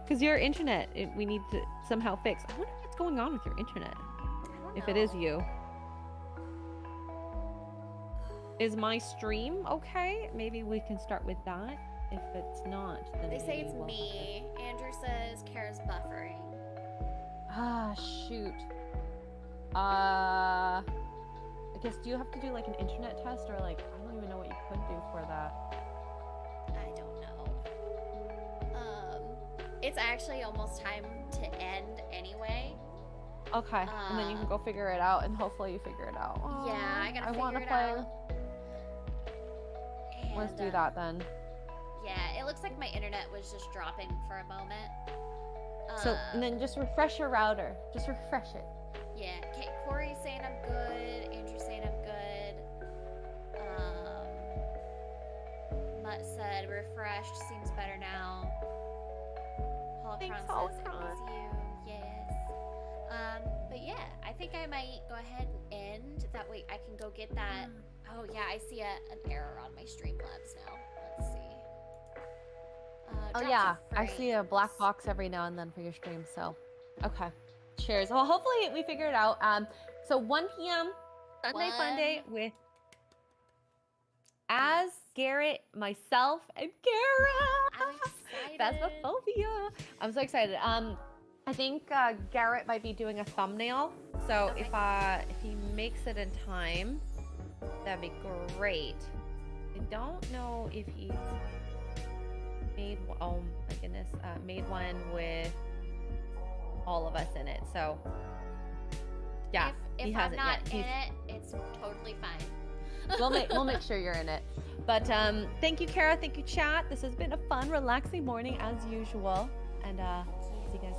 Because your internet, we need to somehow fix. I wonder what's going on with your internet. I don't know. If it is you. Is my stream okay? Maybe we can start with that. If it's not, then They say it's we'll me. Andrew says Kara's buffering. Ah, shoot. I guess, do you have to do like an internet test or like, I don't even know what you could do for that. I don't know. It's actually almost time to end anyway. Okay, and then you can go figure it out and hopefully you figure it out. Oh, yeah, I gotta figure it play. out. And, Let's do that then. Yeah, it looks like my internet was just dropping for a moment. So, and then just refresh your router. Just refresh it. Yeah, okay, Corey's saying I'm good. Andrew's saying I'm good. Mutt said refreshed, seems better now. Thanks, Holocron says it Holocron. was you, yes. But yeah, I think I might go ahead and end. That way I can go get that. Oh yeah, I see an error on my Streamlabs now. Let's see. Oh yeah, I see a black box every now and then for your stream, so okay. Cheers. Well, hopefully we figure it out. So 1 p.m. Sunday Fun Day with Az, Garrett, myself, and Kara. I'm excited. Phasmophobia. I'm so excited. I think Garrett might be doing a thumbnail, so Okay. if he makes it in time, that'd be great. I don't know if he's made, oh my goodness, made one with all of us in it. So yeah, if he I'm hasn't not yet. in it, it's totally fine. We'll make sure you're in it. But thank you, Kara. Thank you, chat. This has been a fun, relaxing morning as usual. And see you guys